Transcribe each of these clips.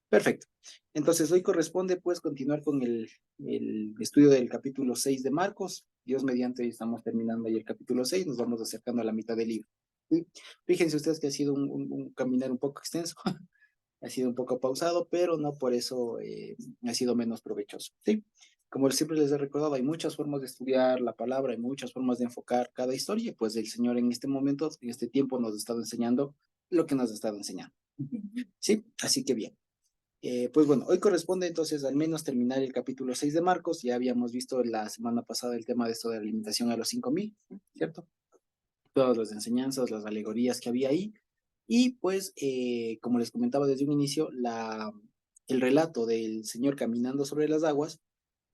Perfecto. Entonces, hoy corresponde pues continuar con el estudio del capítulo 6 de Marcos. Dios mediante, hoy estamos terminando ahí el capítulo 6, nos vamos acercando a la mitad del libro. ¿Sí? Fíjense ustedes que ha sido un caminar un poco extenso, ha sido un poco pausado, pero no por eso ha sido menos provechoso. ¿Sí? Como siempre les he recordado, hay muchas formas de estudiar la palabra, hay muchas formas de enfocar cada historia, pues el Señor en este momento, en este tiempo, nos ha estado enseñando lo que nos ha estado enseñando. ¿Sí? Así que bien. Pues bueno, hoy corresponde entonces al menos terminar el capítulo 6 de Marcos. Ya habíamos visto la semana pasada el tema de esto de la alimentación a los 5,000, ¿cierto? Todas las enseñanzas, las alegorías que había ahí. Y pues, como les comentaba desde un inicio, el relato del Señor caminando sobre las aguas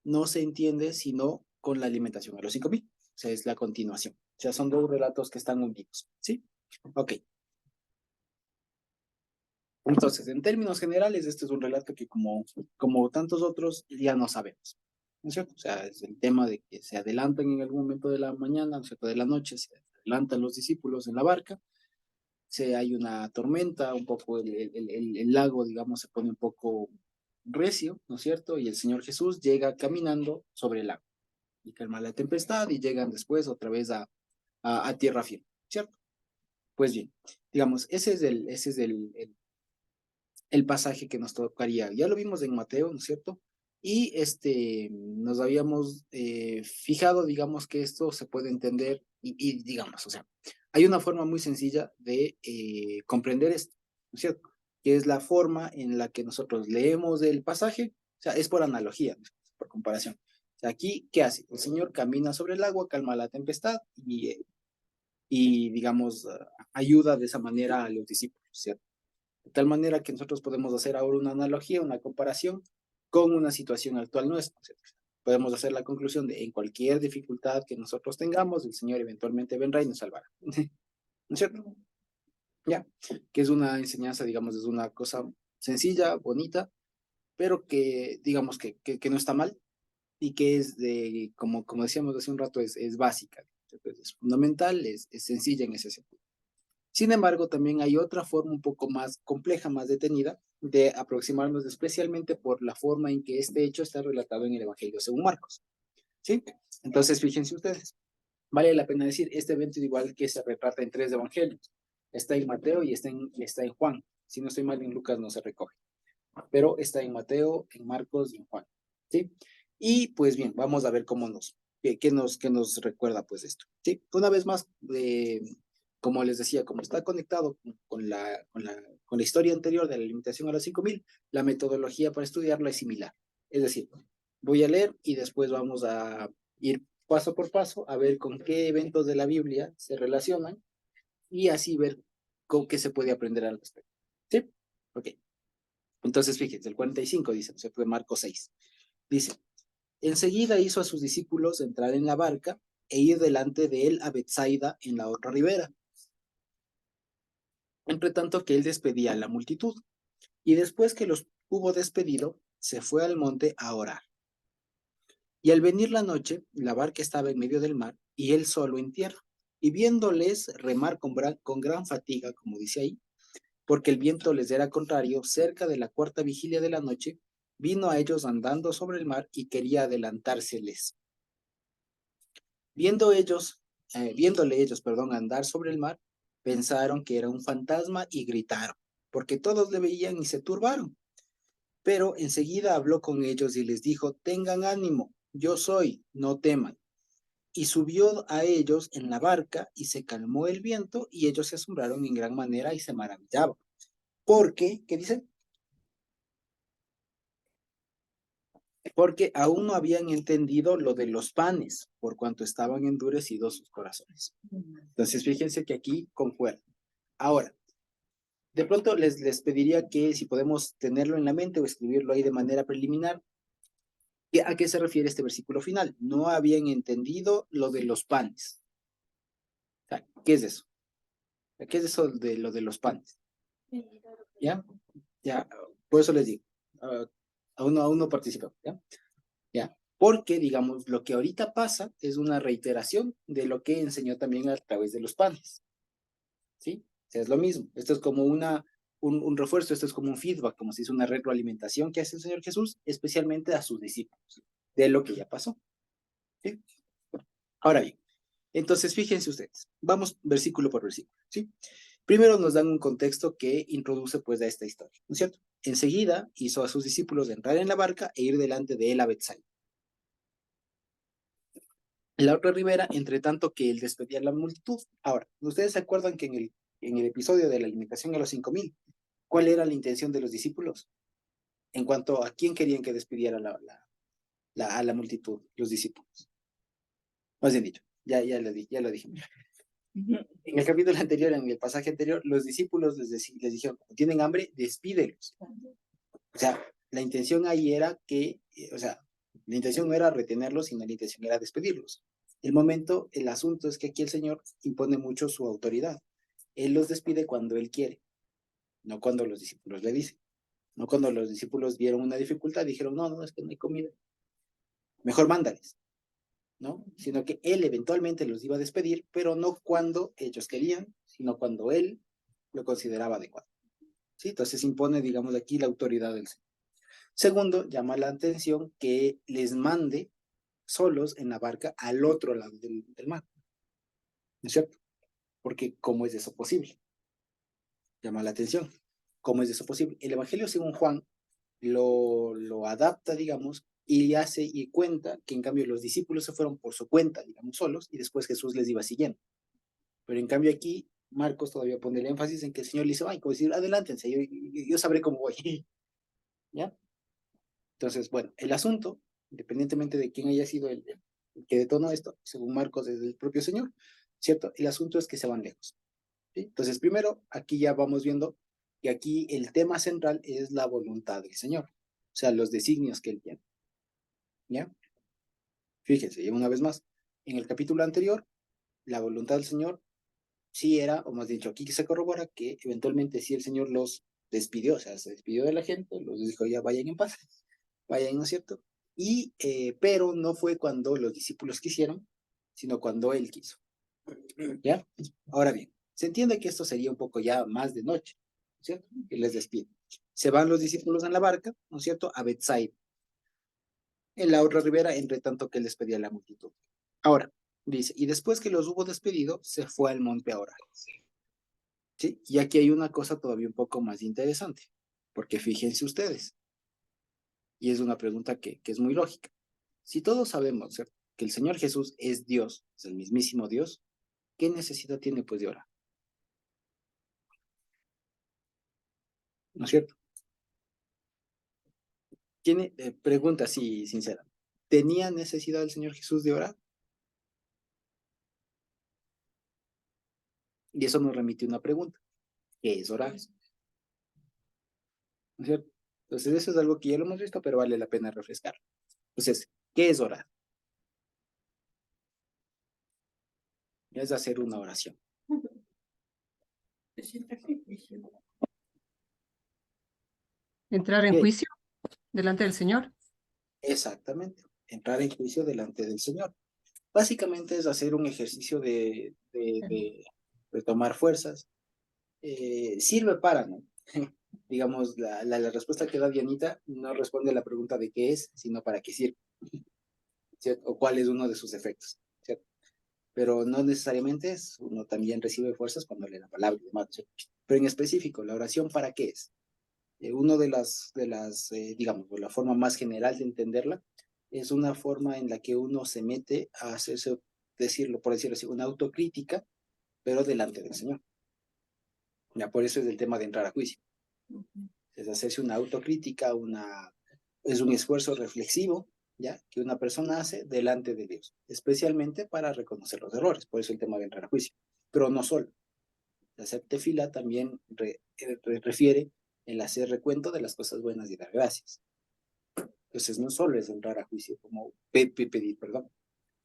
no se entiende sino con la alimentación a los 5,000. O sea, es la continuación. O sea, son dos relatos que están unidos, ¿sí? Ok. Entonces, en términos generales, este es un relato que como tantos otros ya no sabemos, ¿no es cierto? O sea, es el tema de que se adelantan en algún momento de la mañana, ¿no es cierto? De la noche, se adelantan los discípulos en la barca, hay una tormenta, un poco el lago, digamos, se pone un poco recio, ¿no es cierto? Y el Señor Jesús llega caminando sobre el lago y calma la tempestad y llegan después otra vez a tierra firme, ¿cierto? Pues bien, digamos, ese es el pasaje que nos tocaría. Ya lo vimos en Mateo, ¿no es cierto? Y nos habíamos fijado, digamos, que esto se puede entender y, digamos, o sea, hay una forma muy sencilla de comprender esto, ¿no es cierto? Que es la forma en la que nosotros leemos el pasaje, o sea, es por analogía, ¿no? Por comparación. O sea, aquí, ¿qué hace? El Señor camina sobre el agua, calma la tempestad y digamos, ayuda de esa manera a los discípulos, ¿cierto? De tal manera que nosotros podemos hacer ahora una analogía, una comparación con una situación actual nuestra. Podemos hacer la conclusión de en cualquier dificultad que nosotros tengamos, el Señor eventualmente vendrá y nos salvará. ¿No es cierto? Ya, que es una enseñanza, digamos, es una cosa sencilla, bonita, pero que digamos que no está mal y que es como decíamos hace un rato, es básica, es fundamental, es sencilla en ese sentido. Sin embargo, también hay otra forma un poco más compleja, más detenida, de aproximarnos especialmente por la forma en que este hecho está relatado en el Evangelio según Marcos. ¿Sí? Entonces, fíjense ustedes, vale la pena decir, este evento es igual que se retrata en tres evangelios. Está en Mateo y está en Juan. Si no estoy mal, en Lucas no se recoge, pero está en Mateo, en Marcos y en Juan. ¿Sí? Y pues bien, vamos a ver qué nos recuerda pues esto. ¿Sí? Una vez más, como les decía, como está conectado con la historia anterior de la limitación a los 5,000, la metodología para estudiarlo es similar. Es decir, voy a leer y después vamos a ir paso por paso a ver con qué eventos de la Biblia se relacionan y así ver con qué se puede aprender al respecto. ¿Sí? Ok. Entonces, fíjense, el 45 dice, ¿no es cierto? De Marcos 6. Dice, enseguida hizo a sus discípulos entrar en la barca e ir delante de él a Bethsaida en la otra ribera, entre tanto que él despedía a la multitud. Y después que los hubo despedido, se fue al monte a orar. Y al venir la noche, la barca estaba en medio del mar y él solo en tierra. Y viéndoles remar con gran fatiga, como dice ahí, porque el viento les era contrario, cerca de la cuarta vigilia de la noche, vino a ellos andando sobre el mar y quería adelantárseles. Viéndole ellos, perdón, andar sobre el mar, pensaron que era un fantasma y gritaron, porque todos le veían y se turbaron. Pero enseguida habló con ellos y les dijo, tengan ánimo, yo soy, no teman. Y subió a ellos en la barca y se calmó el viento y ellos se asombraron en gran manera y se maravillaban. Porque, ¿qué dicen? Porque aún no habían entendido lo de los panes, por cuanto estaban endurecidos sus corazones. Entonces, fíjense que aquí concuerda. Ahora, de pronto les pediría que si podemos tenerlo en la mente o escribirlo ahí de manera preliminar, ¿a qué se refiere este versículo final? No habían entendido lo de los panes. O sea, ¿qué es eso? ¿Qué es eso de lo de los panes? ¿Ya? Ya, por eso les digo, a uno participa, ¿ya? ¿Ya? Porque, digamos, lo que ahorita pasa es una reiteración de lo que enseñó también a través de los panes, ¿sí? O sea, es lo mismo. Esto es como un refuerzo, esto es como un feedback, como si es una retroalimentación que hace el Señor Jesús, especialmente a sus discípulos, de lo que ya pasó. ¿Sí? Ahora bien, entonces fíjense ustedes, vamos versículo por versículo, ¿sí? Primero nos dan un contexto que introduce pues a esta historia, ¿no es cierto? Enseguida hizo a sus discípulos entrar en la barca e ir delante de él a Betsaida. En la otra ribera, entre tanto que él despedía a la multitud. Ahora, ¿ustedes se acuerdan que en el episodio de la alimentación a los 5,000, cuál era la intención de los discípulos? En cuanto a quién querían que despidiera a la multitud, los discípulos. Más bien dicho, ya lo dije. En el capítulo anterior, en el pasaje anterior, los discípulos les dijeron, tienen hambre, despídelos. O sea, la intención ahí era que, o sea, la intención no era retenerlos, sino la intención era despedirlos. El asunto es que aquí el Señor impone mucho su autoridad. Él los despide cuando Él quiere, no cuando los discípulos le dicen. No cuando los discípulos vieron una dificultad, dijeron, no, es que no hay comida. Mejor mándales, ¿no? Sino que Él eventualmente los iba a despedir, pero no cuando ellos querían, sino cuando Él lo consideraba adecuado. ¿Sí? Entonces impone, digamos, aquí la autoridad del Señor. Segundo, llama la atención que les mande solos en la barca al otro lado del mar. ¿No es cierto? Porque ¿cómo es eso posible? Llama la atención. ¿Cómo es eso posible? El Evangelio según Juan lo adapta, digamos, y hace y cuenta que en cambio los discípulos se fueron por su cuenta, digamos, solos, y después Jesús les iba siguiendo. Pero en cambio aquí Marcos todavía pone el énfasis en que el Señor le dice, ay, como decir, adelántense, yo sabré cómo voy. ¿Ya? Entonces, bueno, el asunto, independientemente de quién haya sido el que detonó esto, según Marcos es el propio Señor, ¿cierto? El asunto es que se van lejos. ¿Sí? Entonces, primero, aquí ya vamos viendo que aquí el tema central es la voluntad del Señor, o sea, los designios que Él tiene. ¿Ya? Fíjense, y una vez más, en el capítulo anterior, la voluntad del Señor sí era, o más dicho, aquí se corrobora que eventualmente sí el Señor los despidió, o sea, se despidió de la gente, los dijo ya vayan en paz, vayan, ¿no es cierto? Pero no fue cuando los discípulos quisieron, sino cuando Él quiso. ¿Ya? Ahora bien, se entiende que esto sería un poco ya más de noche, ¿no es cierto? Que les despide. Se van los discípulos en la barca, ¿no es cierto? A Betsaida, en la otra ribera, entre tanto que les pedía la multitud. Ahora, dice, y después que los hubo despedido, se fue al monte a orar. ¿Sí? Y aquí hay una cosa todavía un poco más interesante, porque fíjense ustedes, y es una pregunta que es muy lógica. Si todos sabemos, ¿cierto?, que el Señor Jesús es Dios, es el mismísimo Dios, ¿qué necesidad tiene pues de orar? ¿No es cierto? Tiene, pregunta así sincera, ¿tenía necesidad el Señor Jesús de orar? Y eso nos remite a una pregunta, ¿qué es orar? ¿No es cierto? Entonces eso es algo que ya lo hemos visto, pero vale la pena refrescar. Entonces, ¿qué es orar? Es hacer una oración. Entrar en ¿Qué? juicio delante del Señor. Exactamente, entrar en juicio delante del Señor. Básicamente es hacer un ejercicio de tomar fuerzas. Sirve para, ¿no? Digamos, la respuesta que da Dianita no responde a la pregunta de qué es, sino para qué sirve, ¿cierto? O cuál es uno de sus efectos, ¿cierto? Pero no necesariamente es, uno también recibe fuerzas cuando lee la palabra y demás, ¿cierto? Pero en específico, ¿la oración para qué es? Uno digamos, la forma más general de entenderla es una forma en la que uno se mete a hacerse, por decirlo así, una autocrítica, pero delante del Señor. Ya por eso es el tema de entrar a juicio. Es hacerse una autocrítica, es un esfuerzo reflexivo, ¿ya? Que una persona hace delante de Dios, especialmente para reconocer los errores. Por eso el tema de entrar a juicio. Pero no solo. La septefila también refiere el hacer recuento de las cosas buenas y dar gracias. Entonces no solo es entrar a juicio como pedir perdón,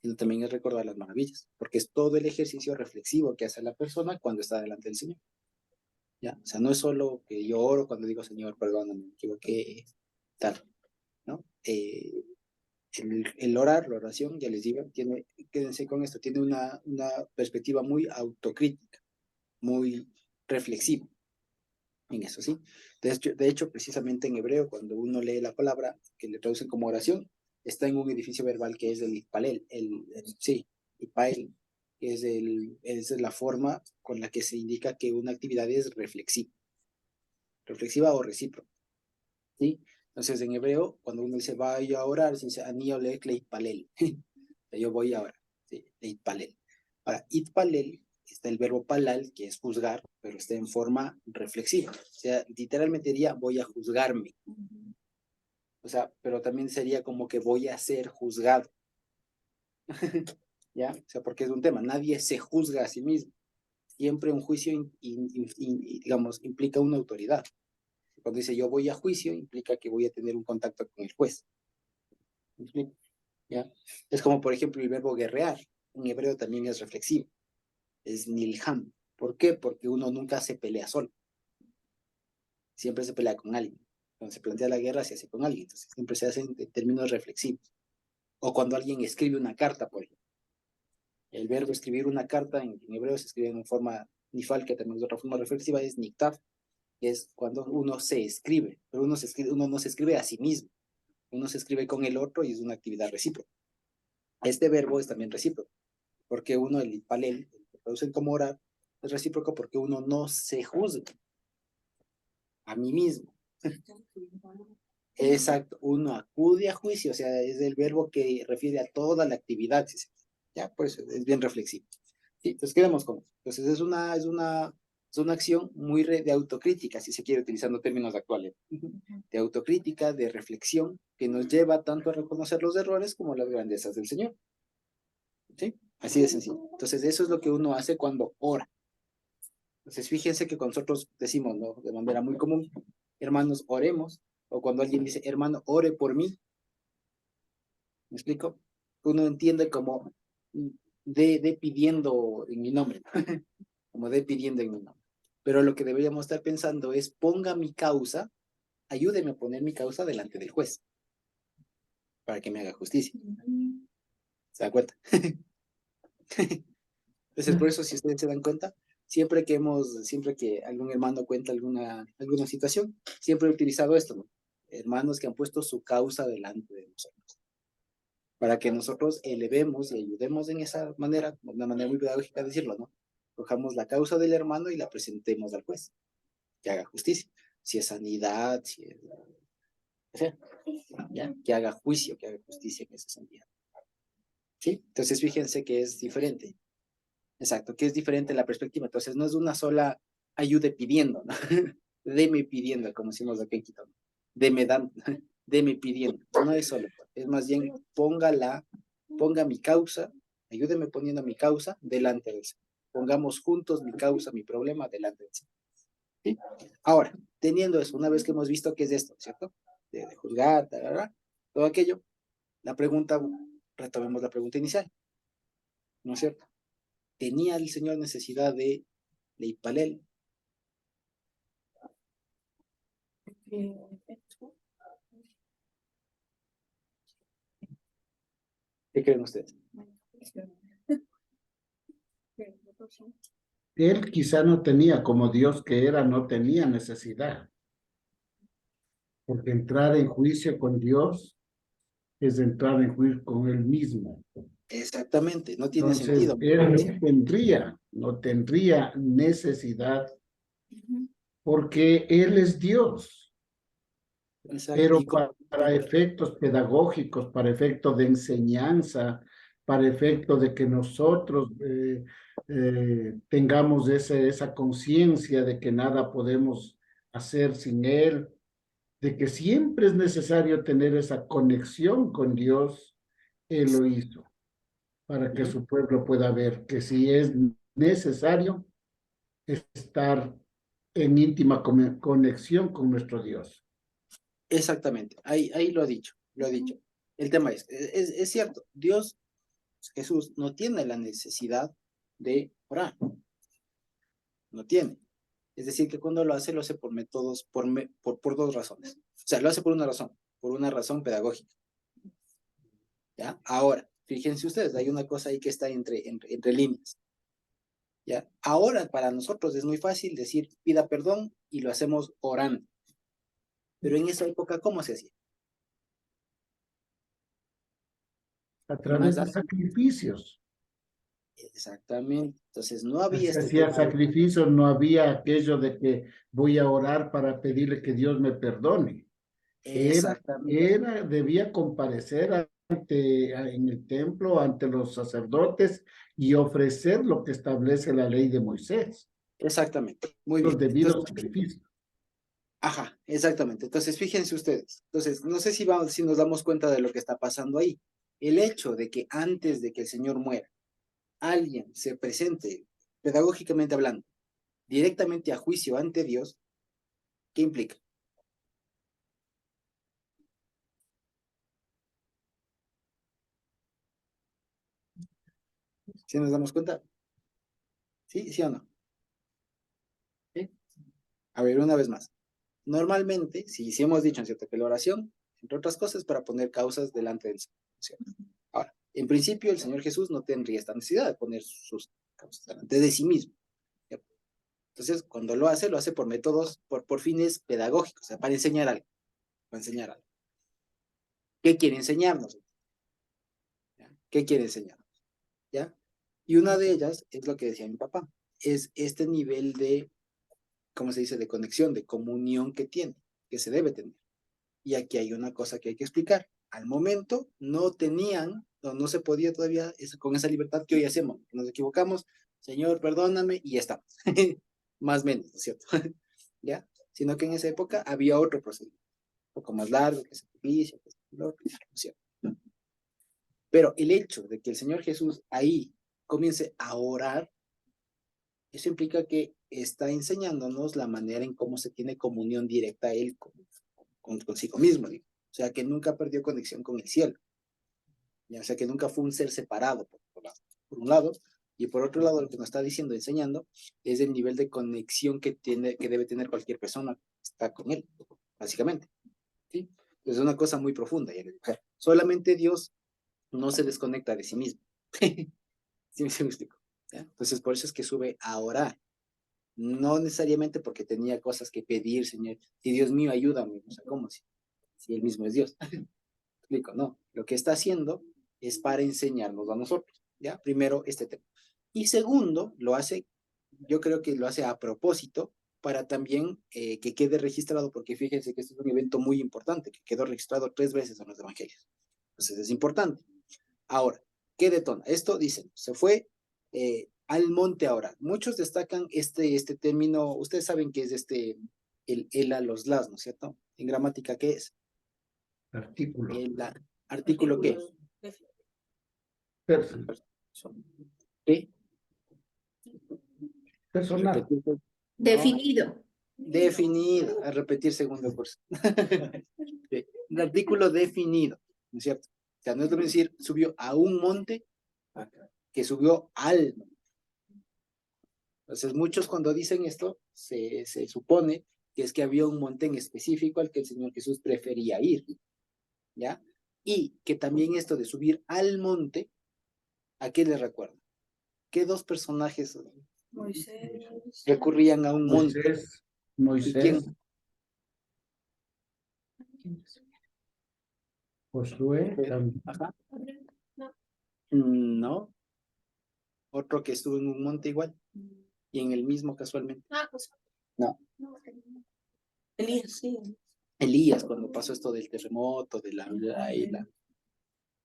sino también es recordar las maravillas, porque es todo el ejercicio reflexivo que hace la persona cuando está delante del Señor. ¿Ya? O sea, no es solo que yo oro cuando digo, Señor, perdóname, me equivoqué, tal, ¿no? El orar, la oración, ya les digo, quédense con esto, tiene una perspectiva muy autocrítica, muy reflexiva. en eso, ¿sí? De hecho, precisamente en hebreo, cuando uno lee la palabra, que le traducen como oración, está en un edificio verbal que es el itpalel, sí, itpael, que es la forma con la que se indica que una actividad es reflexiva o recíproca, ¿sí? Entonces, en hebreo, cuando uno dice, vaya a orar, se dice, ani olech leitpalel, yo voy a orar, ¿sí? Leitpalel. Ahora, itpalel, está el verbo palal, que es juzgar, pero está en forma reflexiva. O sea, literalmente diría, voy a juzgarme. O sea, pero también sería como que voy a ser juzgado. ¿Ya? O sea, porque es un tema, nadie se juzga a sí mismo. Siempre un juicio, digamos, implica una autoridad. Cuando dice yo voy a juicio, implica que voy a tener un contacto con el juez. ¿Me explico? ¿Ya? Es como, por ejemplo, el verbo guerrear. En hebreo también es reflexivo. Es nilham. ¿Por qué? Porque uno nunca se pelea solo. Siempre se pelea con alguien. Cuando se plantea la guerra, se hace con alguien. Entonces, siempre se hace en términos reflexivos. O cuando alguien escribe una carta, por ejemplo. El verbo escribir una carta en hebreo se escribe en forma nifal, que también es otra forma reflexiva, es niktav, que es cuando uno se escribe, pero uno no se escribe a sí mismo, uno se escribe con el otro y es una actividad recíproca. Este verbo es también recíproco, porque uno, el palel, que traducen como orar, es recíproco porque uno no se juzga a mí mismo. Exacto, uno acude a juicio, o sea, es el verbo que refiere a toda la actividad, ¿sí? Ya, pues es bien reflexivo. Sí, entonces quedamos con eso. Entonces es una acción muy de autocrítica, si se quiere, utilizando términos actuales, de autocrítica, de reflexión, que nos lleva tanto a reconocer los errores como las grandezas del Señor. ¿Sí? Así de sencillo. Entonces eso es lo que uno hace cuando ora. Entonces fíjense que nosotros decimos, ¿no? De manera muy común, hermanos, oremos, o cuando alguien dice, hermano, ore por mí, ¿me explico? Uno entiende como de pidiendo en mi nombre, como de pidiendo en mi nombre. Pero lo que deberíamos estar pensando es, ponga mi causa, ayúdeme a poner mi causa delante del juez, para que me haga justicia. ¿Se da cuenta? Entonces, por eso, si ustedes se dan cuenta, siempre que algún hermano cuenta alguna situación, siempre he utilizado esto, ¿no? Hermanos que han puesto su causa delante de nosotros, para que nosotros elevemos y ayudemos en esa manera, de una manera muy pedagógica de decirlo, ¿no? Cojamos la causa del hermano y la presentemos al juez, que haga justicia. Si es sanidad, si es, o sea, ¿ya? Que haga juicio, que haga justicia en ese sentido. ¿Sí? Entonces, fíjense que es diferente. Exacto, que es diferente la perspectiva. Entonces, no es una sola ayude pidiendo, ¿no? Deme pidiendo, como decimos aquí en Quito. Deme dando, deme pidiendo. No es solo, es más bien ponga mi causa, ayúdeme poniendo mi causa delante de eso. Pongamos juntos mi causa, mi problema delante de eso. ¿Sí? Ahora, teniendo eso, una vez que hemos visto qué es esto, ¿cierto? De juzgar, todo aquello, la pregunta, retomemos la pregunta inicial, ¿no es cierto? ¿Tenía el Señor necesidad de Leipalel? ¿Qué creen ustedes? Él quizá no tenía, como Dios que era, no tenía necesidad, porque entrar en juicio con Dios es entrar en juicio con Él mismo. Exactamente, no tiene Entonces, sentido. Él no tendría necesidad, porque Él es Dios, Exacto. pero para efectos pedagógicos, para efectos de enseñanza, para efectos de que nosotros tengamos esa conciencia de que nada podemos hacer sin Él, de que siempre es necesario tener esa conexión con Dios, Él lo hizo, para que su pueblo pueda ver que si es necesario estar en íntima conexión con nuestro Dios. Exactamente, ahí lo ha dicho. El tema es cierto, Dios, Jesús, no tiene la necesidad de orar, no tiene. Es decir, que cuando lo hace por métodos, por dos razones. O sea, lo hace por una razón pedagógica. ¿Ya? Ahora, fíjense ustedes, hay una cosa ahí que está entre líneas. ¿ya? Ahora para nosotros es muy fácil decir pida perdón y lo hacemos orando. Pero en esa época, ¿cómo se hacía? A Más través de alto. sacrificios. Exactamente. Entonces no había Se este hacía tema de... sacrificios, no había aquello de que voy a orar para pedirle que Dios me perdone. Exactamente. Debía comparecer en el templo ante los sacerdotes y ofrecer lo que establece la ley de Moisés, Exactamente. Muy los bien. debidos Entonces, sacrificios. ajá, exactamente. Entonces, fíjense ustedes. Entonces, no sé si nos damos cuenta de lo que está pasando ahí. El hecho de que antes de que el Señor muera, alguien se presente, pedagógicamente hablando, directamente a juicio ante Dios, ¿qué implica? ¿Sí nos damos cuenta? ¿Sí? ¿Sí o no? ¿Sí? A ver, una vez más. Normalmente, si hemos dicho en cierto que la oración, entre otras cosas, para poner causas delante del Señor, ¿cierto? Ahora, en principio, el Señor Jesús no tendría esta necesidad de poner sus causas delante de sí mismo, ¿cierto? Entonces, cuando lo hace por métodos, por fines pedagógicos, o sea, para enseñar algo, para enseñar algo. ¿Qué quiere enseñarnos? ¿Ya? ¿Qué quiere enseñarnos? ¿Ya? Y una de ellas es lo que decía mi papá, es este nivel de, ¿cómo se dice?, de conexión, de comunión que tiene, que se debe tener. Y aquí hay una cosa que hay que explicar. Al momento no tenían, no se podía todavía con esa libertad que hoy hacemos. Nos equivocamos, Señor, perdóname, y ya estamos. Más o menos, ¿no es cierto? ¿Ya? Sino que en esa época había otro procedimiento, un poco más largo, que sacrificio, que ¿no es cierto? Pero el hecho de que el Señor Jesús ahí comience a orar, eso implica que está enseñándonos la manera en cómo se tiene comunión directa a Él consigo mismo, digo. O sea, que nunca perdió conexión con el cielo. ¿Ya? O sea, que nunca fue un ser separado, por un lado, y por otro lado, lo que nos está diciendo, enseñando, es el nivel de conexión que debe tener cualquier persona que está con Él, básicamente. ¿Sí? Es una cosa muy profunda. Solamente Dios no se desconecta de sí mismo. ¿Sí me explico? ¿Ya? Entonces, por eso es que sube a orar. No necesariamente porque tenía cosas que pedir, Señor. Y Dios mío, ayúdame. O sea, ¿cómo si Él mismo es Dios? Explico, no. Lo que está haciendo es para enseñarnos a nosotros. ¿Ya? Primero, este tema. Y segundo, yo creo que lo hace a propósito para también que quede registrado, porque fíjense que este es un evento muy importante, que quedó registrado 3 veces en los evangelios. Entonces es importante. Ahora, ¿qué detona? Esto dicen, se fue al monte ahora. Muchos destacan este término, ustedes saben que es el a los las, ¿no es cierto? En gramática, ¿qué es? Artículo. El artículo, ¿qué? Pers- ¿Qué? Personal. Repetir. No, Definido. definido, a repetir segundo curso. Sí, un artículo definido, ¿no es cierto? O sea, no es lo mismo decir subió a un monte que subió al monte. Entonces, muchos cuando dicen esto, se supone que es que había un monte en específico al que el Señor Jesús prefería ir, ¿ya? Y que también esto de subir al monte, ¿a qué les recuerda? ¿Qué dos personajes Moisés. recurrían a un monte? Moisés, ¿Y Moisés, quién? Josué, Ajá. No, otro que estuvo en un monte igual y en el mismo casualmente. No, Elías, sí. Elías, cuando pasó esto del terremoto,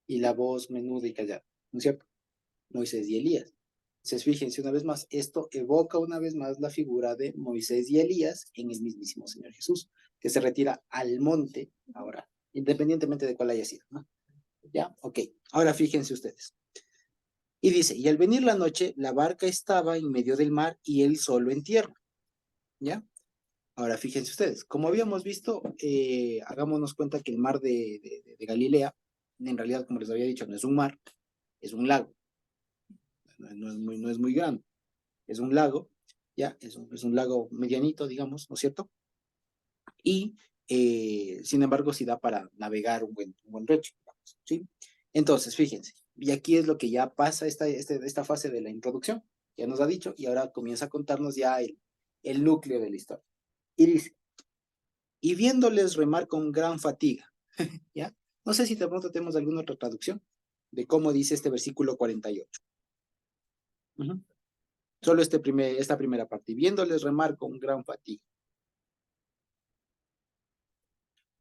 y la voz menuda y callada, ¿no es cierto? Moisés y Elías. Entonces, fíjense una vez más, esto evoca una vez más la figura de Moisés y Elías en el mismísimo Señor Jesús, que se retira al monte ahora, independientemente de cuál haya sido, ¿no? ¿Ya? Ok. Ahora fíjense ustedes. Y dice, y al venir la noche, la barca estaba en medio del mar y él solo en tierra. ¿Ya? Ahora fíjense ustedes, como habíamos visto, hagámonos cuenta que el mar de Galilea, en realidad, como les había dicho, no es un mar, es un lago. No es muy grande, es un lago, ¿ya? Es un lago medianito, digamos, ¿no es cierto? Y, sin embargo, sí da para navegar un buen trecho, digamos, ¿sí? Entonces, fíjense, y aquí es lo que ya pasa esta fase de la introducción. ya nos ha dicho, y ahora comienza a contarnos ya el núcleo de la historia. Y dice, y viéndoles remar con gran fatiga, ¿ya? No sé si de pronto tenemos alguna otra traducción de cómo dice este versículo 48. Ujú. Solo esta primera parte, y viéndoles remar con gran fatiga.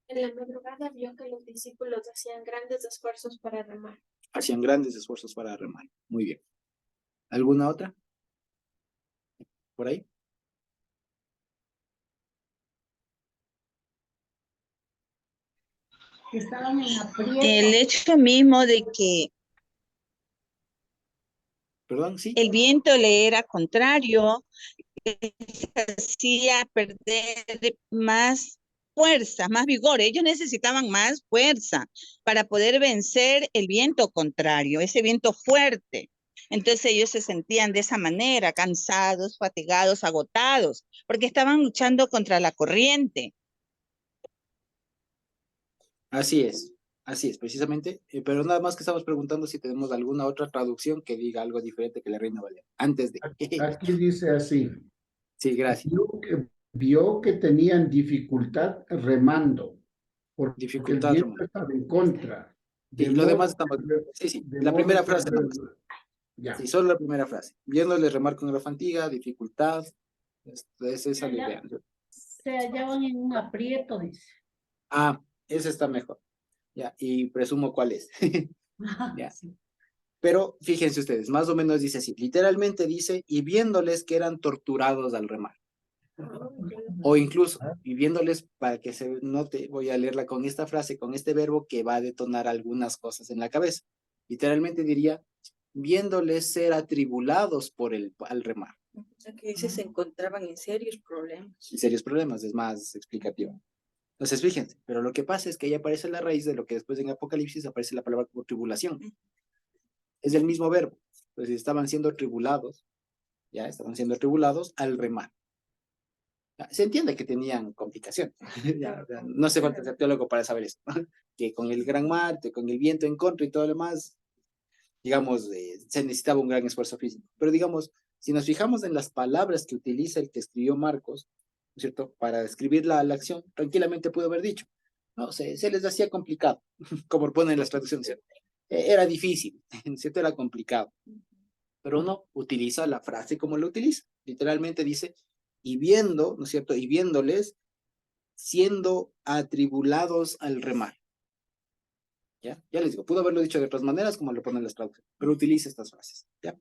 En la madrugada vio que los discípulos hacían grandes esfuerzos para remar. Hacían grandes esfuerzos para remar. Muy bien. ¿Alguna otra? ¿Por ahí? Estaban en aprieto. El hecho mismo de que ¿Perdón? ¿Sí? el viento le era contrario, hacía perder más fuerza, más vigor. Ellos necesitaban más fuerza para poder vencer el viento contrario, ese viento fuerte. Entonces ellos se sentían de esa manera, cansados, fatigados, agotados, porque estaban luchando contra la corriente. Así es, precisamente. Pero nada más que estamos preguntando si tenemos alguna otra traducción que diga algo diferente que la Reina Valera. Antes de. Aquí dice así, Sí, gracias. vio que tenían dificultad remando, porque el Dificultad, viento Román. estaba en contra. Sí, De lo demás modo estamos. que- Sí, de la modo primera que- frase nomás. Ya. Sí, solo la primera frase. Viéndole remar con gran fatiga, dificultad. Es esa la idea. Se hallaban en un aprieto, dice. Ah, esa está mejor. Ya, y presumo cuál es. Ya. Sí. Pero fíjense ustedes, más o menos dice así, literalmente dice, y viéndoles que eran torturados al remar. O incluso, y viéndoles, para que se note, voy a leerla con esta frase, con este verbo que va a detonar algunas cosas en la cabeza. Literalmente diría, viéndoles ser atribulados al remar. O sea que dice se encontraban en serios problemas. Y serios problemas, es más explicativo. Entonces, fíjense, pero lo que pasa es que ahí aparece la raíz de lo que después en Apocalipsis aparece la palabra como tribulación. Es el mismo verbo. Entonces, estaban siendo tribulados, ya, estaban siendo tribulados al remar. Ya, se entiende que tenían complicaciones. Ya, no hace falta ser teólogo para saber eso, ¿no? Que con el gran mar, con el viento en contra y todo lo demás, digamos, se necesitaba un gran esfuerzo físico. Pero digamos, si nos fijamos en las palabras que utiliza el que escribió Marcos, ¿no es cierto? Para describir la acción, tranquilamente pudo haber dicho, no, se les hacía complicado, como ponen las traducciones, ¿cierto? Era difícil, ¿cierto? Era complicado. Pero no, utiliza la frase como lo utiliza. Literalmente dice, y viendo, ¿no es cierto? Y viéndoles siendo atribulados al remar. ¿Ya? Ya les digo, pudo haberlo dicho de otras maneras como lo ponen las traducciones, pero utiliza estas frases. ¿Ya?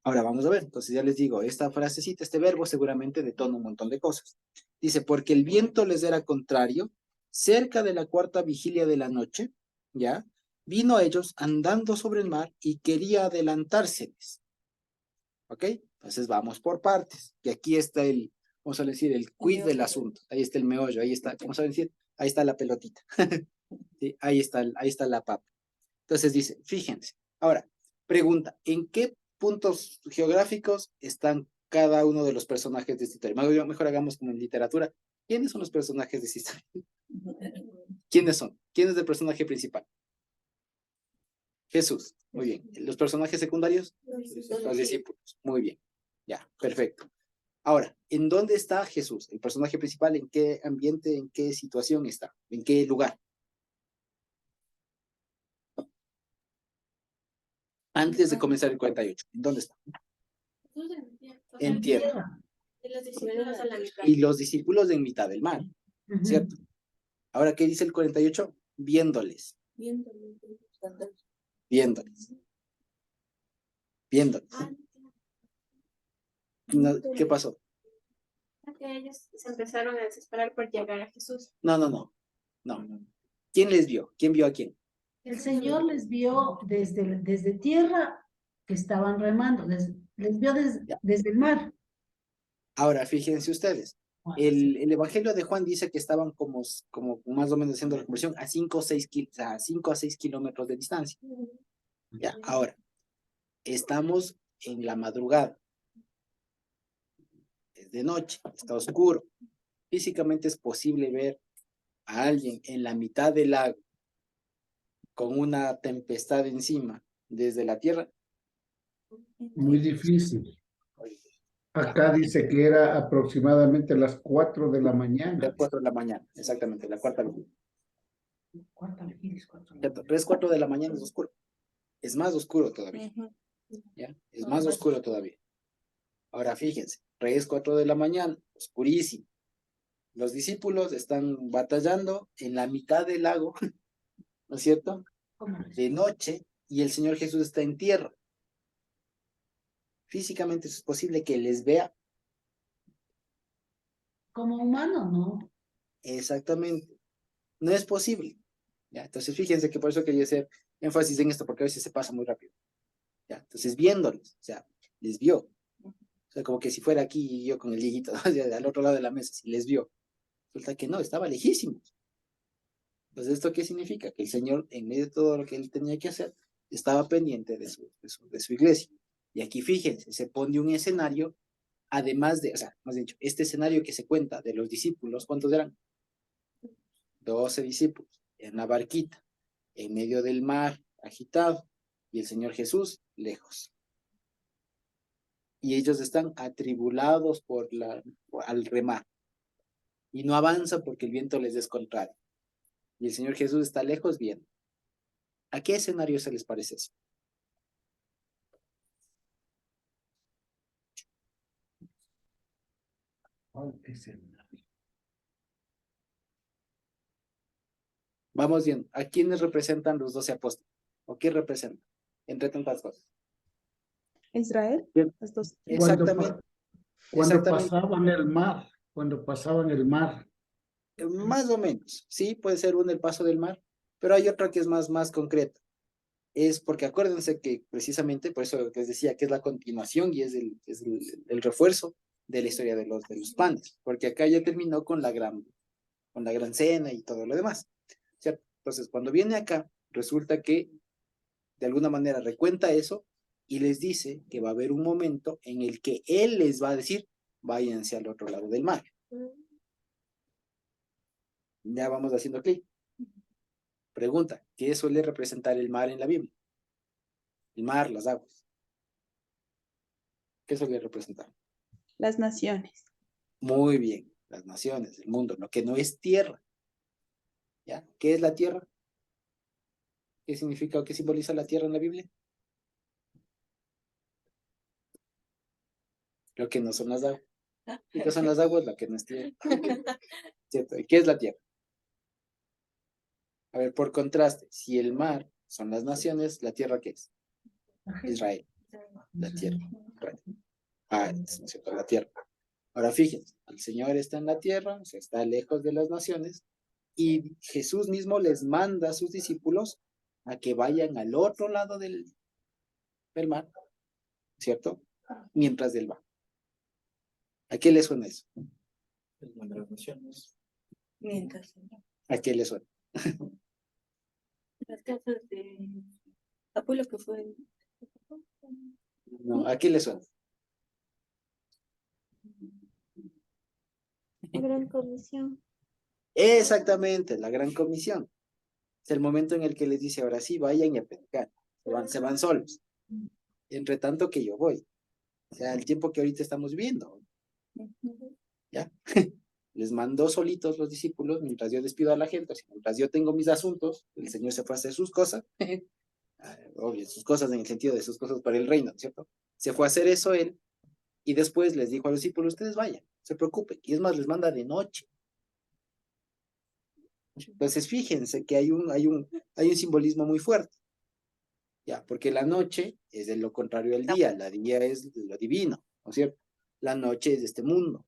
Ahora vamos a ver, entonces ya les digo, esta frasecita, este verbo seguramente detona un montón de cosas. Dice, porque el viento les era contrario, cerca de la cuarta vigilia de la noche, ¿ya? Vino a ellos andando sobre el mar y quería adelantárseles. ¿Ok? Entonces vamos por partes. Y aquí está vamos a decir, el quid del asunto. Ahí está el meollo, ahí está, vamos a decir, ahí está la pelotita. ¿Sí? Ahí está la papa. Entonces dice, fíjense. Ahora, pregunta, ¿en qué puntos geográficos están cada uno de los personajes de esta historia? Mejor hagamos como en literatura. ¿Quiénes son los personajes de esta historia? ¿Quiénes son? ¿Quién es el personaje principal? Jesús. Muy bien. ¿Los personajes secundarios? Los discípulos. Muy bien. Ya, perfecto. Ahora, ¿en dónde está Jesús? El personaje principal, ¿en qué ambiente, en qué situación está? ¿En qué lugar? Antes de comenzar el 48. ¿En dónde está? En tierra. Y los discípulos a la mitad. Y los discípulos en mitad del mar, ¿cierto? Ahora, ¿qué dice el 48? Viéndoles. Viéndoles. Viéndoles. No, ¿qué pasó? Que ellos se empezaron a desesperar por llegar a Jesús. No. ¿Quién les vio? ¿Quién vio a quién? El Señor les vio desde tierra que estaban remando, les vio desde el mar. Ahora, fíjense ustedes. El Evangelio de Juan dice que estaban como más o menos haciendo la conversión a 5 a 6 kilómetros de distancia. Ya, ahora, estamos en la madrugada. Es de noche, está oscuro. Físicamente es posible ver a alguien en la mitad del lago con una tempestad encima desde la tierra. Muy difícil. Acá dice que era aproximadamente las 4 de la mañana. Las 4 de la mañana, exactamente, la cuarta vigilia. Cuarta vigilia, cuatro. 3, 4 de la mañana es oscuro. Es más oscuro todavía. ¿Ya? Es más oscuro todavía. Ahora fíjense, 3, 4 de la mañana, oscurísimo. Los discípulos están batallando en la mitad del lago, ¿no es cierto? De noche, y el Señor Jesús está en tierra. Físicamente es posible que les vea. Como humano, ¿no? Exactamente. No es posible. ¿Ya? Entonces fíjense que por eso quería hacer énfasis en esto, porque a veces se pasa muy rápido. ¿Ya? Entonces viéndoles, o sea, les vio. O sea, como que si fuera aquí y yo con el Dieguito, ¿no? Al otro lado de la mesa, si les vio. Resulta que no, estaba lejísimos. Entonces, ¿esto qué significa? Que el Señor, en medio de todo lo que él tenía que hacer, estaba pendiente de su iglesia. Y aquí fíjense, se pone un escenario, además de, o sea, más dicho, este escenario que se cuenta de los discípulos, ¿cuántos eran? 12 discípulos, en la barquita, en medio del mar, agitado, y el Señor Jesús, lejos. Y ellos están atribulados al remar, y no avanzan porque el viento les es contrario. Y el Señor Jesús está lejos viendo. ¿A qué escenario se les parece eso? Vamos viendo, ¿a quiénes representan los 12 apóstoles? ¿O qué representan? Entre tantas cosas. Israel, Bien. las dos. Exactamente. Cuando Exactamente. cuando pasaban el mar. Más o menos, sí, puede ser uno el paso del mar, pero hay otra que es más concreta. Es porque acuérdense que precisamente, por eso les decía que es la continuación y es el refuerzo de la historia de los panes, porque acá ya terminó con la gran cena y todo lo demás, ¿cierto? Entonces, cuando viene acá, resulta que de alguna manera recuenta eso y les dice que va a haber un momento en el que él les va a decir, váyanse al otro lado del mar. Ya vamos haciendo clic. Pregunta, ¿qué suele representar el mar en la Biblia? El mar, las aguas. ¿Qué suele representar? Las naciones. Muy bien, las naciones, el mundo, lo que no es tierra. ¿Ya? ¿Qué es la tierra? ¿Qué significa o qué simboliza la tierra en la Biblia? Lo que no son las aguas. ¿Y qué son las aguas? Lo que no es tierra. ¿Cierto? ¿Y qué es la tierra? A ver, por contraste, si el mar son las naciones, ¿la tierra qué es? Israel. La tierra. Israel. ¿No es cierto? La tierra. Ahora fíjense, el Señor está en la tierra, o sea, está lejos de las naciones, y Jesús mismo les manda a sus discípulos a que vayan al otro lado del mar, ¿cierto? Mientras él va. ¿A qué le suena eso? Mientras ¿A qué le suena? las casas de Apolo que fue No, ¿a qué le suena? la gran comisión. Exactamente, la gran comisión. Es el momento en el que les dice, ahora sí, vayan y a predicar. Se van solos. Entre tanto que yo voy. O sea, el tiempo que ahorita estamos viviendo. ¿Ya? Les mandó solitos los discípulos mientras yo despido a la gente. O sea, mientras yo tengo mis asuntos, el Señor se fue a hacer sus cosas. Obvio, sus cosas en el sentido de sus cosas para el reino, ¿cierto? Se fue a hacer eso él. Y después les dijo a los discípulos, ustedes vayan, no se preocupen. Y es más, les manda de noche. Entonces, fíjense que hay un simbolismo muy fuerte. Ya, porque la noche es de lo contrario al día, la día es lo divino, ¿no es cierto? La noche es de este mundo.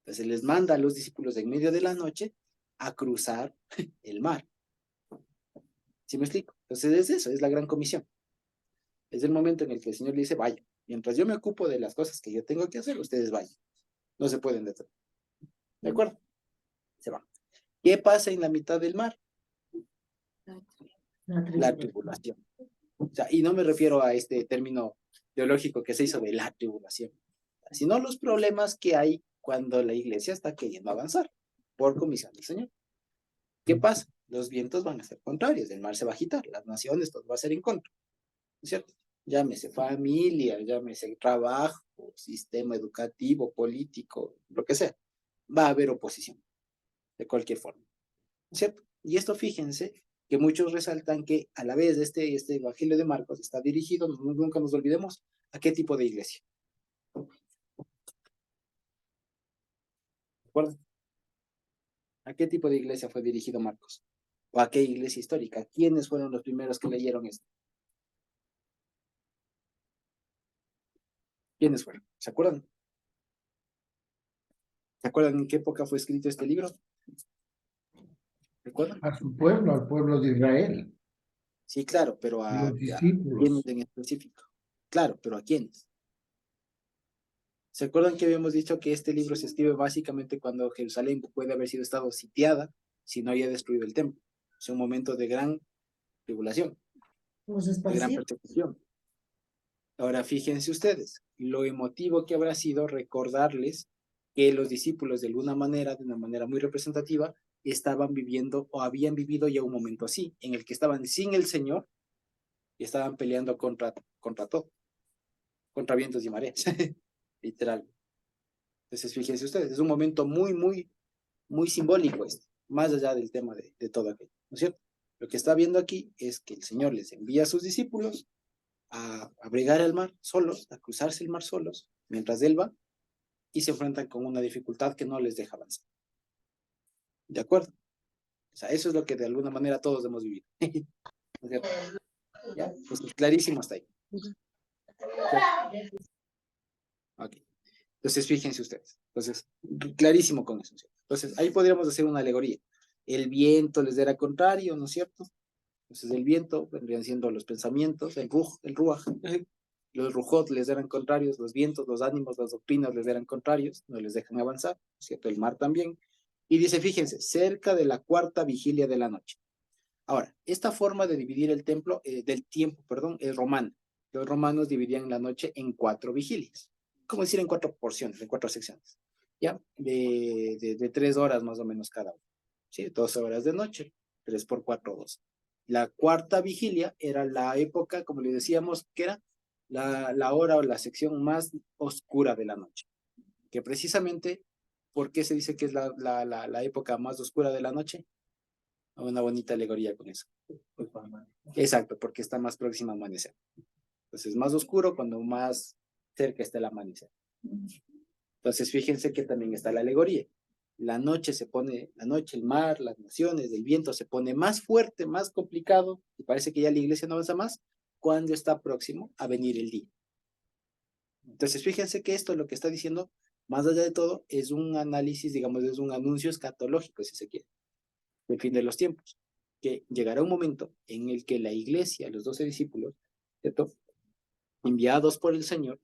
Entonces les manda a los discípulos en medio de la noche a cruzar el mar. ¿Sí me explico? Entonces es eso, es la gran comisión. Es el momento en el que el Señor le dice, vaya, mientras yo me ocupo de las cosas que yo tengo que hacer, ustedes vayan. No se pueden detener. ¿De acuerdo? Se van. ¿Qué pasa en la mitad del mar? La tribulación. O sea, y no me refiero a este término teológico que se hizo de la tribulación, sino los problemas que hay cuando la iglesia está queriendo avanzar por comisión del Señor. ¿Qué pasa? Los vientos van a ser contrarios, el mar se va a agitar, las naciones, todo va a ser en contra, ¿no es cierto? llámese familia, llámese trabajo, sistema educativo, político, lo que sea, va a haber oposición, de cualquier forma, ¿cierto? Y esto fíjense que muchos resaltan que a la vez este Evangelio de Marcos está dirigido, nunca nos olvidemos, ¿a qué tipo de iglesia? ¿Recuerdan? ¿A qué tipo de iglesia fue dirigido Marcos? ¿O a qué iglesia histórica? ¿Quiénes fueron los primeros que leyeron esto? ¿Quiénes fueron? ¿Se acuerdan? ¿Se acuerdan en qué época fue escrito este libro? ¿Recuerdan? A su pueblo, al pueblo de Israel, Sí, claro, pero a los quiénes discípulos. en específico. Claro, pero ¿a quiénes? ¿Se acuerdan que habíamos dicho que este libro se escribe básicamente cuando Jerusalén puede haber sido estado sitiada si no había destruido el templo? Es un momento de gran tribulación, Los de gran esparcidos. persecución. Ahora fíjense ustedes, lo emotivo que habrá sido recordarles que los discípulos de una manera muy representativa, estaban viviendo o habían vivido ya un momento así, en el que estaban sin el Señor y estaban peleando contra todo, contra vientos y mareas, literal. Entonces fíjense ustedes, es un momento muy simbólico esto, más allá del tema de todo aquello, ¿no es cierto? Lo que está viendo aquí es que el Señor les envía a sus discípulos a bregar el mar solos, a cruzarse el mar solos, mientras él va, y se enfrentan con una dificultad que no les deja avanzar. ¿De acuerdo? O sea, eso es lo que de alguna manera todos hemos vivido. ¿No es cierto? ¿Ya? Pues clarísimo hasta ahí. Ok. Entonces, fíjense ustedes. Entonces, clarísimo con eso, ¿cierto? Entonces, ahí podríamos hacer una alegoría. El viento les era contrario, ¿no es cierto? Entonces, el viento vendrían siendo los pensamientos, el ruaj. Los rujot les eran contrarios, los vientos, los ánimos, las doctrinas les eran contrarios, no les dejan avanzar, ¿no es cierto? El mar también. Y dice, fíjense, cerca de la cuarta vigilia de la noche. Ahora, esta forma de dividir el del tiempo, perdón, es romana. Los romanos dividían la noche en 4 vigilias, como decir en 4 porciones, en 4 secciones, ¿ya? De 3 horas más o menos cada una, ¿sí? 12 horas de noche, 3 por 4, 12. La cuarta vigilia era la época, como le decíamos, que era la hora o la sección más oscura de la noche, que precisamente, ¿por qué se dice que es la época más oscura de la noche? Una bonita alegoría con eso. Exacto, porque está más próxima a amanecer. Entonces, más oscuro cuando más cerca está el amanecer. Entonces, fíjense que también está la alegoría. La noche, el mar, las naciones, el viento se pone más fuerte, más complicado, y parece que ya la iglesia no avanza más, cuando está próximo a venir el día. Entonces, fíjense que esto lo que está diciendo, más allá de todo, es un análisis, digamos, es un anuncio escatológico, si se quiere, del fin de los tiempos, que llegará un momento en el que la iglesia, los 12 discípulos, ¿cierto?, enviados por el Señor,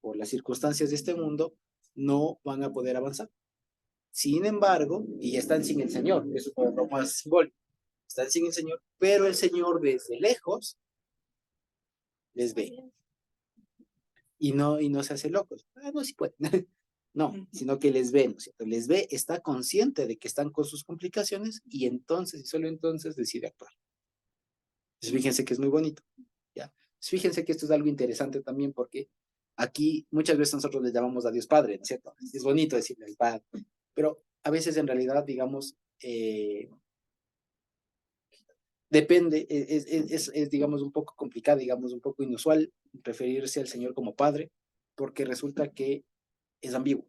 por las circunstancias de este mundo, no van a poder avanzar. Sin embargo, y están sin el Señor, eso es lo más simbólico, están sin el Señor, pero el Señor desde lejos les ve y no se hace locos. No, sí puede. No, sino que les ve, ¿no es cierto? Les ve, está consciente de que están con sus complicaciones y entonces, y solo entonces, decide actuar. Entonces, fíjense que es muy bonito, ¿ya? Entonces, fíjense que esto es algo interesante también porque aquí muchas veces nosotros le llamamos a Dios Padre, ¿no es cierto? Es bonito decirle al Padre, pero a veces en realidad, digamos, depende, digamos, un poco complicado, digamos, un poco inusual referirse al Señor como Padre, porque resulta que es ambiguo,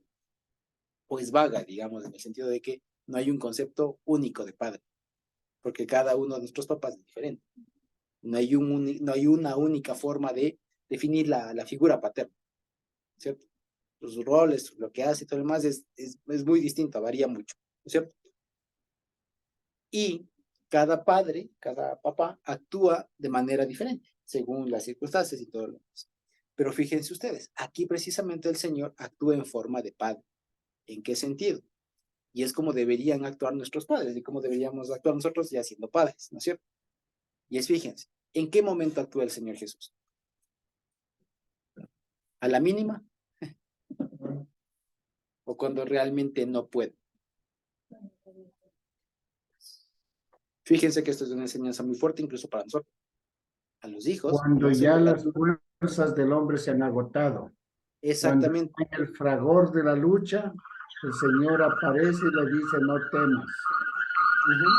o es vaga, digamos, en el sentido de que no hay un concepto único de Padre, porque cada uno de nuestros papás es diferente. No hay una única forma de definir la figura paterna, ¿cierto? Los roles, lo que hace y todo lo demás es muy distinto, varía mucho, ¿cierto? Y cada padre, cada papá actúa de manera diferente, según las circunstancias y todo lo demás. Pero fíjense ustedes, aquí precisamente el Señor actúa en forma de padre. ¿En qué sentido? Y es como deberían actuar nuestros padres y como deberíamos actuar nosotros ya siendo padres, ¿no es cierto? Y fíjense, ¿en qué momento actúa el Señor Jesús? ¿A la mínima? ¿O cuando realmente no puede? Fíjense que esto es una enseñanza muy fuerte incluso para nosotros. a los hijos. Cuando no se ya le da las ayuda. fuerzas del hombre se han agotado. Cuando Exactamente. está en el fragor de la lucha, el Señor aparece y le dice, no temas. Ujú.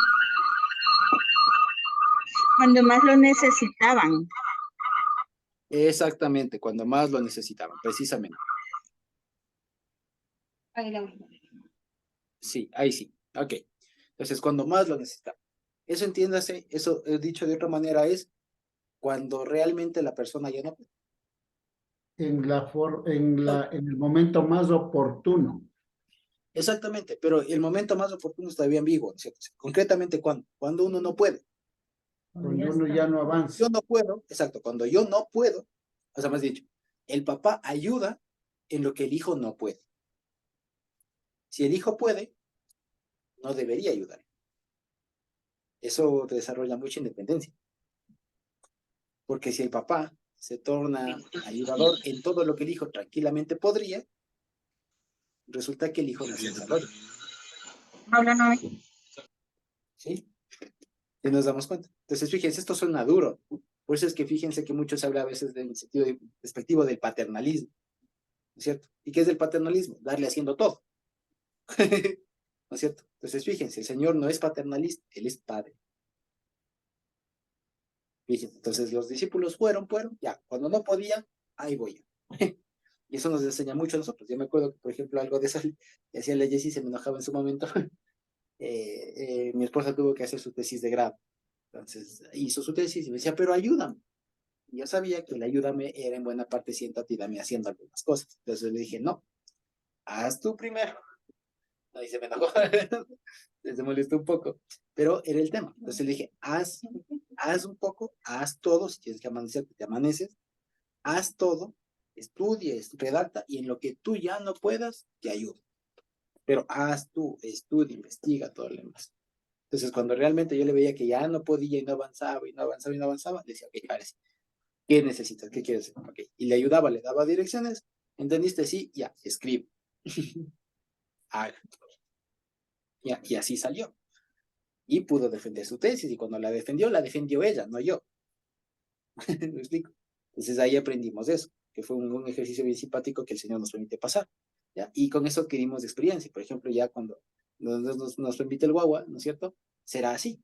Cuando más lo necesitaban. Exactamente, cuando más lo necesitaban, precisamente. Sí, ahí sí. Ok. Entonces, cuando más lo necesitaban. Eso entiéndase, eso dicho de otra manera es cuando realmente la persona ya no puede. En el momento más oportuno. Exactamente, pero el momento más oportuno es todavía ambiguo, ¿no es cierto? Concretamente, cuando uno no puede. Cuando uno ya no avanza. Yo no puedo, exacto, cuando yo no puedo, o sea, más dicho, el papá ayuda en lo que el hijo no puede. Si el hijo puede, no debería ayudar. Eso desarrolla mucha independencia. Porque si el papá se torna ayudador en todo lo que el hijo tranquilamente podría, resulta que el hijo no se desarrolla. ¿Sí? Y nos damos cuenta. Entonces, fíjense, esto suena duro. Por eso es que fíjense que mucho se habla a veces del sentido despectivo del paternalismo. ¿No es cierto? ¿Y qué es el paternalismo? Darle haciendo todo. ¿No es cierto? Entonces, fíjense, el Señor no es paternalista, Él es Padre. Fíjense, entonces los discípulos fueron, ya, cuando no podían, ahí voy yo. Y eso nos enseña mucho a nosotros. Yo me acuerdo que, por ejemplo, algo de eso que decía la Jessie, se me enojaba en su momento. Mi esposa tuvo que hacer su tesis de grado. Entonces hizo su tesis y me decía, pero ayúdame. Y yo sabía que el ayúdame era en buena parte siéntate y dame haciendo algunas cosas. Entonces le dije, no, haz tú primero. Ahí se me enojó, se molestó un poco, pero era el tema. Entonces le dije, haz un poco, haz todo, si tienes que amanecer, te amaneces, haz todo, estudia, redacta, y en lo que tú ya no puedas, te ayudo. Pero haz tú, estudia, investiga, todo lo demás. Entonces, cuando realmente yo le veía que ya no podía y no avanzaba, y no avanzaba, y no avanzaba, le decía, ok, parece, ¿qué necesitas? ¿Qué quieres hacer? Okay. Y le ayudaba, le daba direcciones, ¿entendiste? Sí, ya, escribe. Haga. Ya, y así salió. Y pudo defender su tesis, y cuando la defendió ella, no yo. ¿Me explico? Entonces ahí aprendimos eso, que fue un ejercicio bien simpático que el Señor nos permite pasar, ¿ya? Y con eso adquirimos experiencia. Por ejemplo, ya cuando nos permite el guagua, ¿no es cierto? Será así.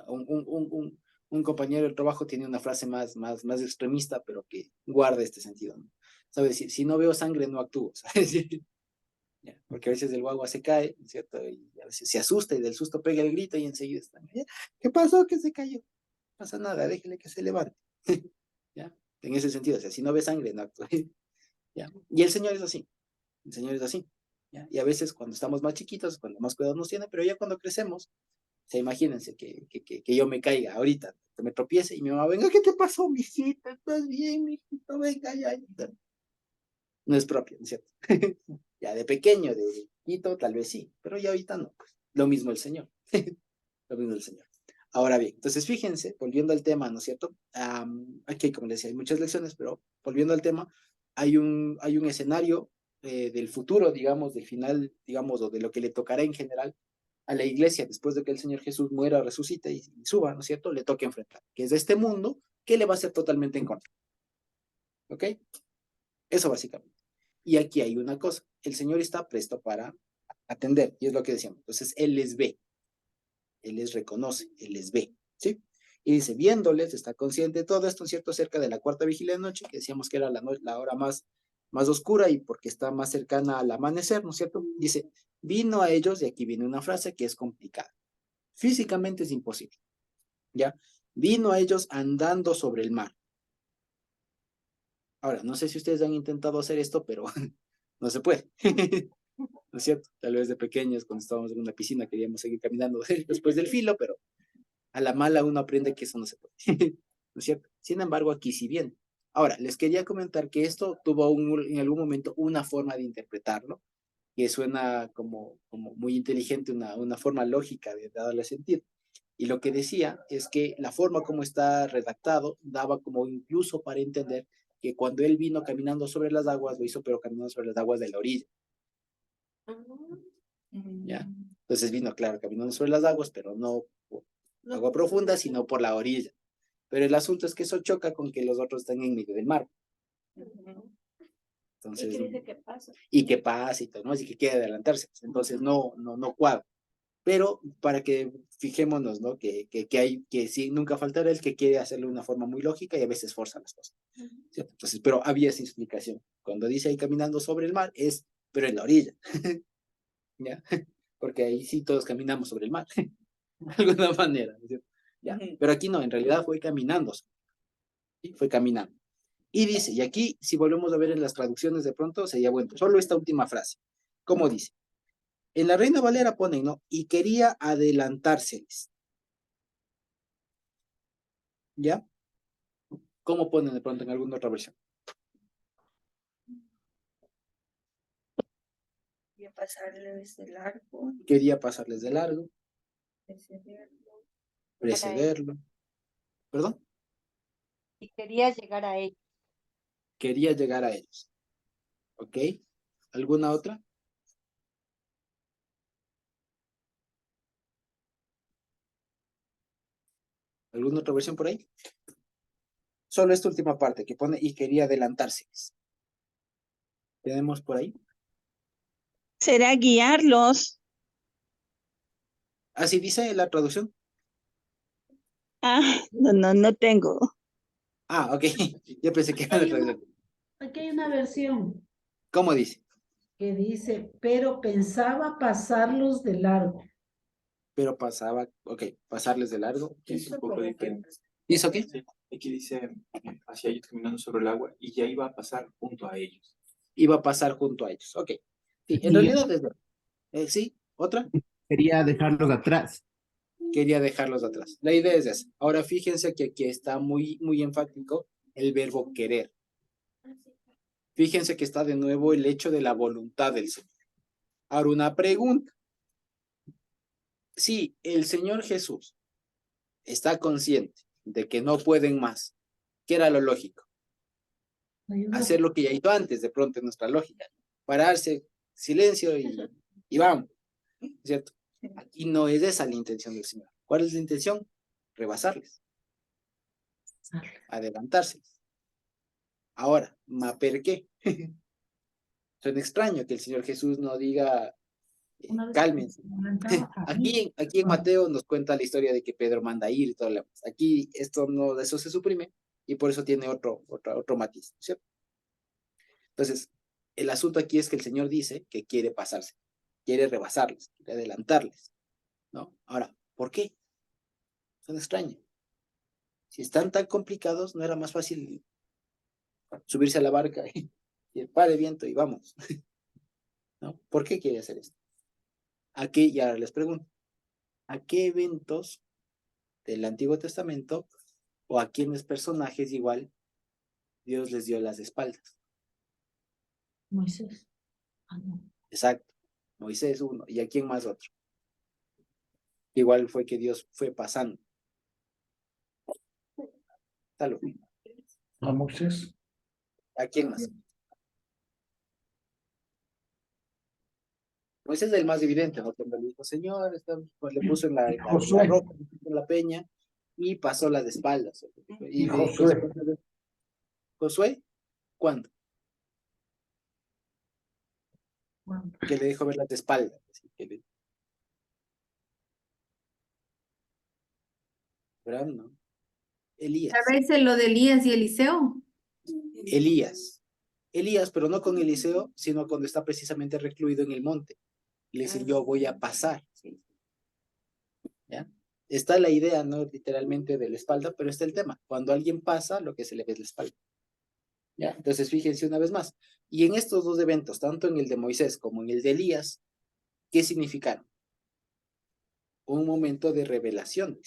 Un compañero del trabajo tiene una frase más extremista, pero que guarda este sentido, ¿no? ¿Sabes? Si no veo sangre, no actúo, ¿sabes? Ya, porque a veces el guagua se cae, ¿no es cierto? Y a veces se asusta y del susto pega el grito y enseguida está. ¿Qué pasó? ¿Que se cayó? No pasa nada, déjele que se levante. ¿Ya? En ese sentido, o sea, si no ve sangre, no actúa. ¿Ya? Y el Señor es así, el Señor es así. ¿Ya? Y a veces cuando estamos más chiquitos, cuando más cuidado nos tiene, pero ya cuando crecemos, o sea, imagínense que yo me caiga ahorita, que me tropiece y mi mamá, venga, ¿qué te pasó, mijita? ¿Estás bien, mijito? Venga, ya. No es propio, ¿no es cierto? Ya de pequeño, de chiquito, tal vez sí, pero ya ahorita no. Pues. Lo mismo el Señor. Lo mismo el Señor. Ahora bien, entonces fíjense, volviendo al tema, ¿no es cierto? Aquí, como les decía, hay muchas lecciones, pero volviendo al tema, hay un escenario del futuro, digamos, del final, digamos, o de lo que le tocará en general a la iglesia después de que el Señor Jesús muera, resucite y suba, ¿no es cierto? Le toca enfrentar, que es de este mundo, que le va a ser totalmente en contra. ¿Ok? Eso básicamente. Y aquí hay una cosa, el Señor está presto para atender, y es lo que decíamos. Entonces, Él les ve, Él les reconoce, Él les ve, ¿sí? Y dice, viéndoles, está consciente de todo esto, ¿cierto? Cerca de la cuarta vigilia de noche, que decíamos que era la hora más oscura y porque está más cercana al amanecer, ¿no es cierto? Dice, vino a ellos, y aquí viene una frase que es complicada. Físicamente es imposible, ¿ya? Vino a ellos andando sobre el mar. Ahora, no sé si ustedes han intentado hacer esto, pero no se puede. ¿No es cierto? Tal vez de pequeños, cuando estábamos en una piscina, queríamos seguir caminando después del filo, pero a la mala uno aprende que eso no se puede. ¿No es cierto? Sin embargo, aquí sí viene. Ahora, les quería comentar que esto tuvo en algún momento una forma de interpretarlo, que suena como muy inteligente, una forma lógica de darle sentido. Y lo que decía es que la forma como está redactado daba como incluso para entender que cuando él vino caminando sobre las aguas, lo hizo pero caminando sobre las aguas de la orilla. ¿Ya? Entonces vino, claro, caminando sobre las aguas, pero no por agua profunda, sino por la orilla. Pero el asunto es que eso choca con que los otros están en medio del mar. ¿Y Entonces, qué dice que pasa? y que pasa y todo, ¿no? Así que quiere adelantarse. Entonces no cuadra. Pero para que fijémonos, ¿no? Que sí, nunca faltará el que quiere hacerlo de una forma muy lógica y a veces forza las cosas. ¿Cierto? Entonces, pero había esa explicación. Cuando dice ahí caminando sobre el mar, pero en la orilla. ¿Ya? Porque ahí sí todos caminamos sobre el mar. De alguna manera. ¿No es cierto? ¿Ya? Pero aquí no, en realidad fue caminando. ¿Sí? Fue caminando. Y dice, y aquí, si volvemos a ver en las traducciones de pronto, sería bueno, solo esta última frase. ¿Cómo dice? En la Reina Valera ponen, ¿no? Y quería adelantárseles. ¿Ya? ¿Cómo ponen de pronto en alguna otra versión? Quería pasarles de largo, Quería pasarles de largo, precederlo. precederlo. ¿Perdón? Y quería llegar a ellos. Quería llegar a ellos. ¿Ok? ¿Alguna otra? ¿Alguna otra versión por ahí? Solo esta última parte que pone y quería adelantárseles. ¿Tenemos por ahí? Será guiarlos. Así dice la traducción. No tengo. Ah, ok. Yo pensé que era la traducción. Aquí hay una versión ¿Cómo dice? que dice, pero pensaba pasarlos de largo. Pero pasaba, ok, pasarles de largo. Es un poco diferente. ¿Hizo qué? Sí, aquí dice hacia ellos caminando sobre el agua y ya iba a pasar junto a ellos. Iba a pasar junto a ellos. Ok. Sí, en Y realidad es sí, otra. quería dejarlos atrás. Quería dejarlos atrás. La idea es esa. Ahora fíjense que aquí está muy enfático el verbo querer. Fíjense que está de nuevo el hecho de la voluntad del Señor. Ahora una pregunta. Si el Señor Jesús está consciente de que no pueden más, ¿qué era lo lógico? Hacer lo que ya hizo antes, de pronto en nuestra lógica. Pararse, silencio y vamos. ¿Cierto? Aquí no es esa la intención del Señor. ¿Cuál es la intención? Rebasarles. Adelantárseles. Ahora, ¿per qué? Suena extraño que el Señor Jesús no diga, cálmense. Aquí en Mateo nos cuenta la historia de que Pedro manda a ir y todo lo demás. Aquí esto no, eso se suprime y por eso tiene otro matiz, ¿cierto? Entonces, el asunto aquí es que el Señor dice que quiere pasarse, quiere rebasarles, quiere adelantarles, ¿no? Ahora, ¿por qué? Suena extraño. Si están tan complicados, ¿no era más fácil subirse a la barca y el pare viento y vamos? ¿No? ¿Por qué quiere hacer esto? Aquí ya les pregunto, ¿a qué eventos del Antiguo Testamento o a quiénes personajes igual Dios les dio las espaldas? Moisés. Ah, no. Exacto. Moisés uno, ¿y a quién más otro? Igual fue que Dios fue pasando. Salud. A Moisés. ¿A quién más? Moisés es el más evidente, ¿no? Cuando le dijo, Señor, pues le puso en la Josué. roca, en la peña, y pasó las espaldas. Y Josué. ¿Josué? ¿Cuándo? Bueno, Que le dijo ver las espaldas. Así que Abraham, ¿no? Elías. ¿Sabes lo de Elías y Eliseo? Elías, pero no con Eliseo, sino cuando está precisamente recluido en el monte. Le dice, yo voy a pasar. ¿Ya? Está la idea, ¿no? Literalmente de la espalda, pero está el tema. Cuando alguien pasa, lo que se le ve es la espalda. ¿Ya? Entonces, fíjense una vez más. Y en estos dos eventos, tanto en el de Moisés como en el de Elías, ¿qué significaron? Un momento de revelación.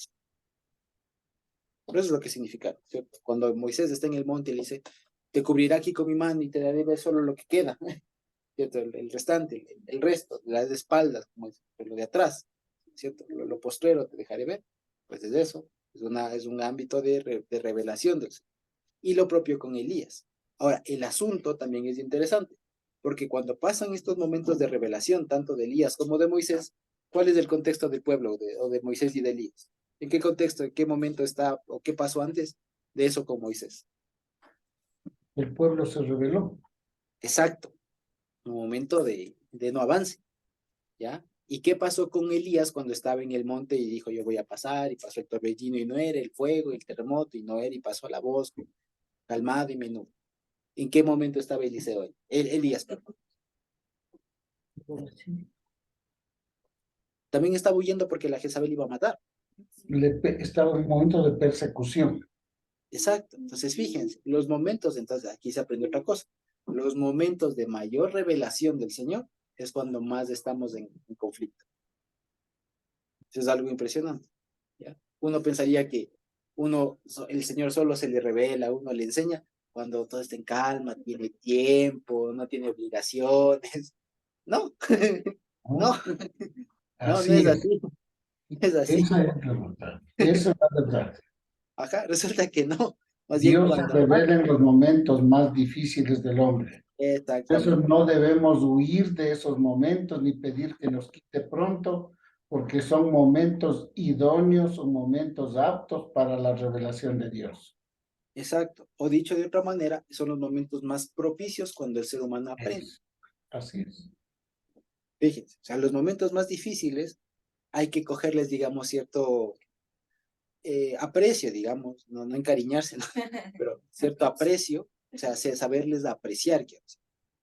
Por eso es lo que significaron, ¿cierto? Cuando Moisés está en el monte y le dice, te cubrirá aquí con mi mano y te daré ver solo lo que queda, ¿cierto? El restante, el resto, las espaldas, como es lo de atrás, ¿cierto? Lo postrero te dejaré ver. Pues es eso, es un ámbito de revelación del Señor. Y lo propio con Elías. Ahora, el asunto también es interesante, porque cuando pasan estos momentos de revelación, tanto de Elías como de Moisés, ¿cuál es el contexto del pueblo o de Moisés y de Elías? ¿En qué contexto, en qué momento está o qué pasó antes de eso con Moisés? El pueblo se rebeló. Exacto, un momento de no avance, ¿ya? ¿Y qué pasó con Elías cuando estaba en el monte y dijo, yo voy a pasar, y pasó el torbellino y no era, el fuego, el terremoto y no era, y pasó la voz calmada y menuda? ¿En qué momento estaba Eliseo? Elías, perdón. También estaba huyendo porque la Jezabel iba a matar. Estaba en un momento de persecución. Exacto. Entonces, fíjense, los momentos, entonces aquí se aprende otra cosa. Los momentos de mayor revelación del Señor es cuando más estamos en conflicto. Eso es algo impresionante, ¿ya? Uno pensaría que el Señor solo se le revela, uno le enseña cuando todo está en calma, tiene tiempo, no tiene obligaciones. No, no, no Así es es. así, no es así. Esa es la verdad. Esa es la verdad. Ajá, resulta que no. Más bien Dios se cuando más, revela en los momentos más difíciles del hombre. Por eso exactamente, no debemos huir de esos momentos ni pedir que nos quite pronto, porque son momentos idóneos, son momentos aptos para la revelación de Dios. exacto. O dicho de otra manera, son los momentos más propicios cuando el ser humano aprende. Así es. Fíjense, o sea, los momentos más difíciles hay que cogerles, digamos, cierto aprecio, digamos, no encariñarse, ¿no? Pero cierto aprecio, o sea, saberles apreciar, quiero decir.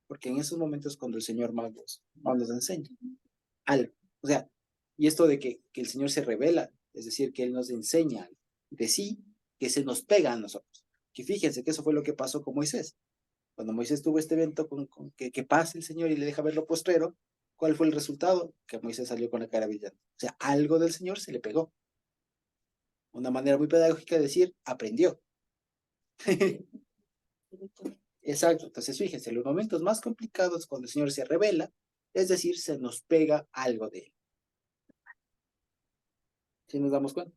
Porque en esos momentos cuando el Señor más nos enseña algo. O sea, y esto de que el Señor se revela, es decir, que Él nos enseña algo de sí, que se nos pega a nosotros. Que fíjense que eso fue lo que pasó con Moisés. Cuando Moisés tuvo este evento que pasa el Señor y le deja ver lo postrero, ¿cuál fue el resultado? Que Moisés salió con la cara brillante. O sea, algo del Señor se le pegó. Una manera muy pedagógica de decir, aprendió. Exacto. Entonces, fíjense, los momentos más complicados cuando el Señor se revela, es decir, se nos pega algo de Él. ¿Sí nos damos cuenta?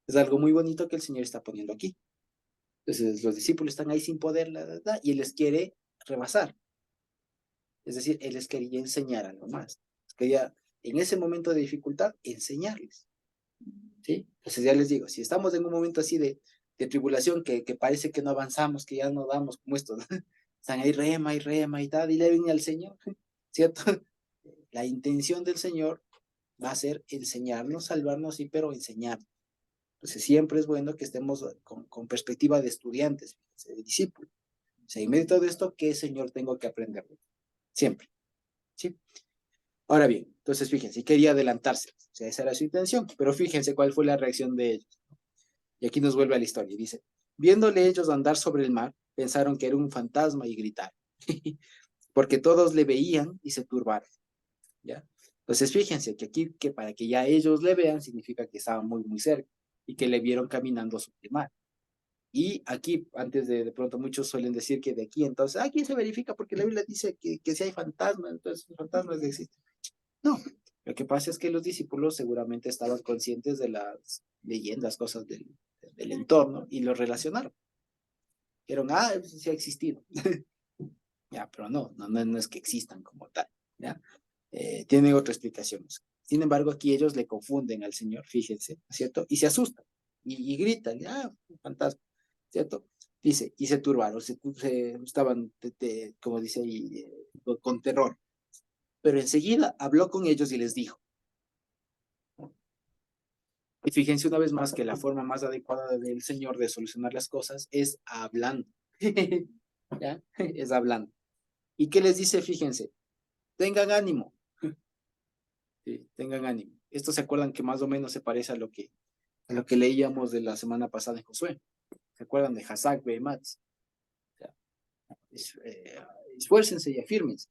Es algo muy bonito que el Señor está poniendo aquí. Entonces, los discípulos están ahí sin poder, y Él les quiere rebasar. Es decir, Él les quería enseñar algo más. Quería, en ese momento de dificultad, enseñarles. ¿Sí? Entonces, ya les digo, si estamos en un momento así de tribulación, que parece que no avanzamos, que ya no damos como esto, ¿no? Están ahí rema y tal, y le viene al Señor, ¿cierto? La intención del Señor va a ser enseñarnos, salvarnos, sí, pero enseñarnos. Entonces, siempre es bueno que estemos con perspectiva de estudiantes, de discípulos. O sea, en medio de todo esto, ¿qué Señor tengo que aprender? Siempre, ¿sí? Ahora bien, entonces fíjense, quería adelantarse, o sea, esa era su intención, pero fíjense cuál fue la reacción de ellos. Y aquí nos vuelve a la historia, dice, viéndole ellos andar sobre el mar, pensaron que era un fantasma y gritaron, porque todos le veían y se turbaron, ¿ya? Entonces fíjense que aquí, que para que ya ellos le vean, significa que estaban muy cerca y que le vieron caminando sobre el mar. Y aquí, antes de pronto, muchos suelen decir que de aquí, entonces, aquí se verifica porque la Biblia dice que si hay fantasmas, entonces los fantasmas existen. No, lo que pasa es que los discípulos seguramente estaban conscientes de las leyendas, cosas del entorno y lo relacionaron. Dijeron, sí ha existido. Ya, pero no es que existan como tal, ¿ya? Tienen otra explicación. Sin embargo, aquí ellos le confunden al Señor, fíjense, ¿no es cierto? Y se asustan y gritan, un fantasma, ¿cierto? Dice, y se turbaron, estaban, como dice ahí, con terror. Pero enseguida habló con ellos y les dijo. Y fíjense una vez más que la forma más adecuada del Señor de solucionar las cosas es hablando. ¿Ya? Es hablando. ¿Y qué les dice? Fíjense, tengan ánimo. Sí, tengan ánimo. Esto se acuerdan que más o menos se parece a lo que leíamos de la semana pasada en Josué. ¿Se acuerdan de Hazak Behematz? O sea, esfuércense y afírmense.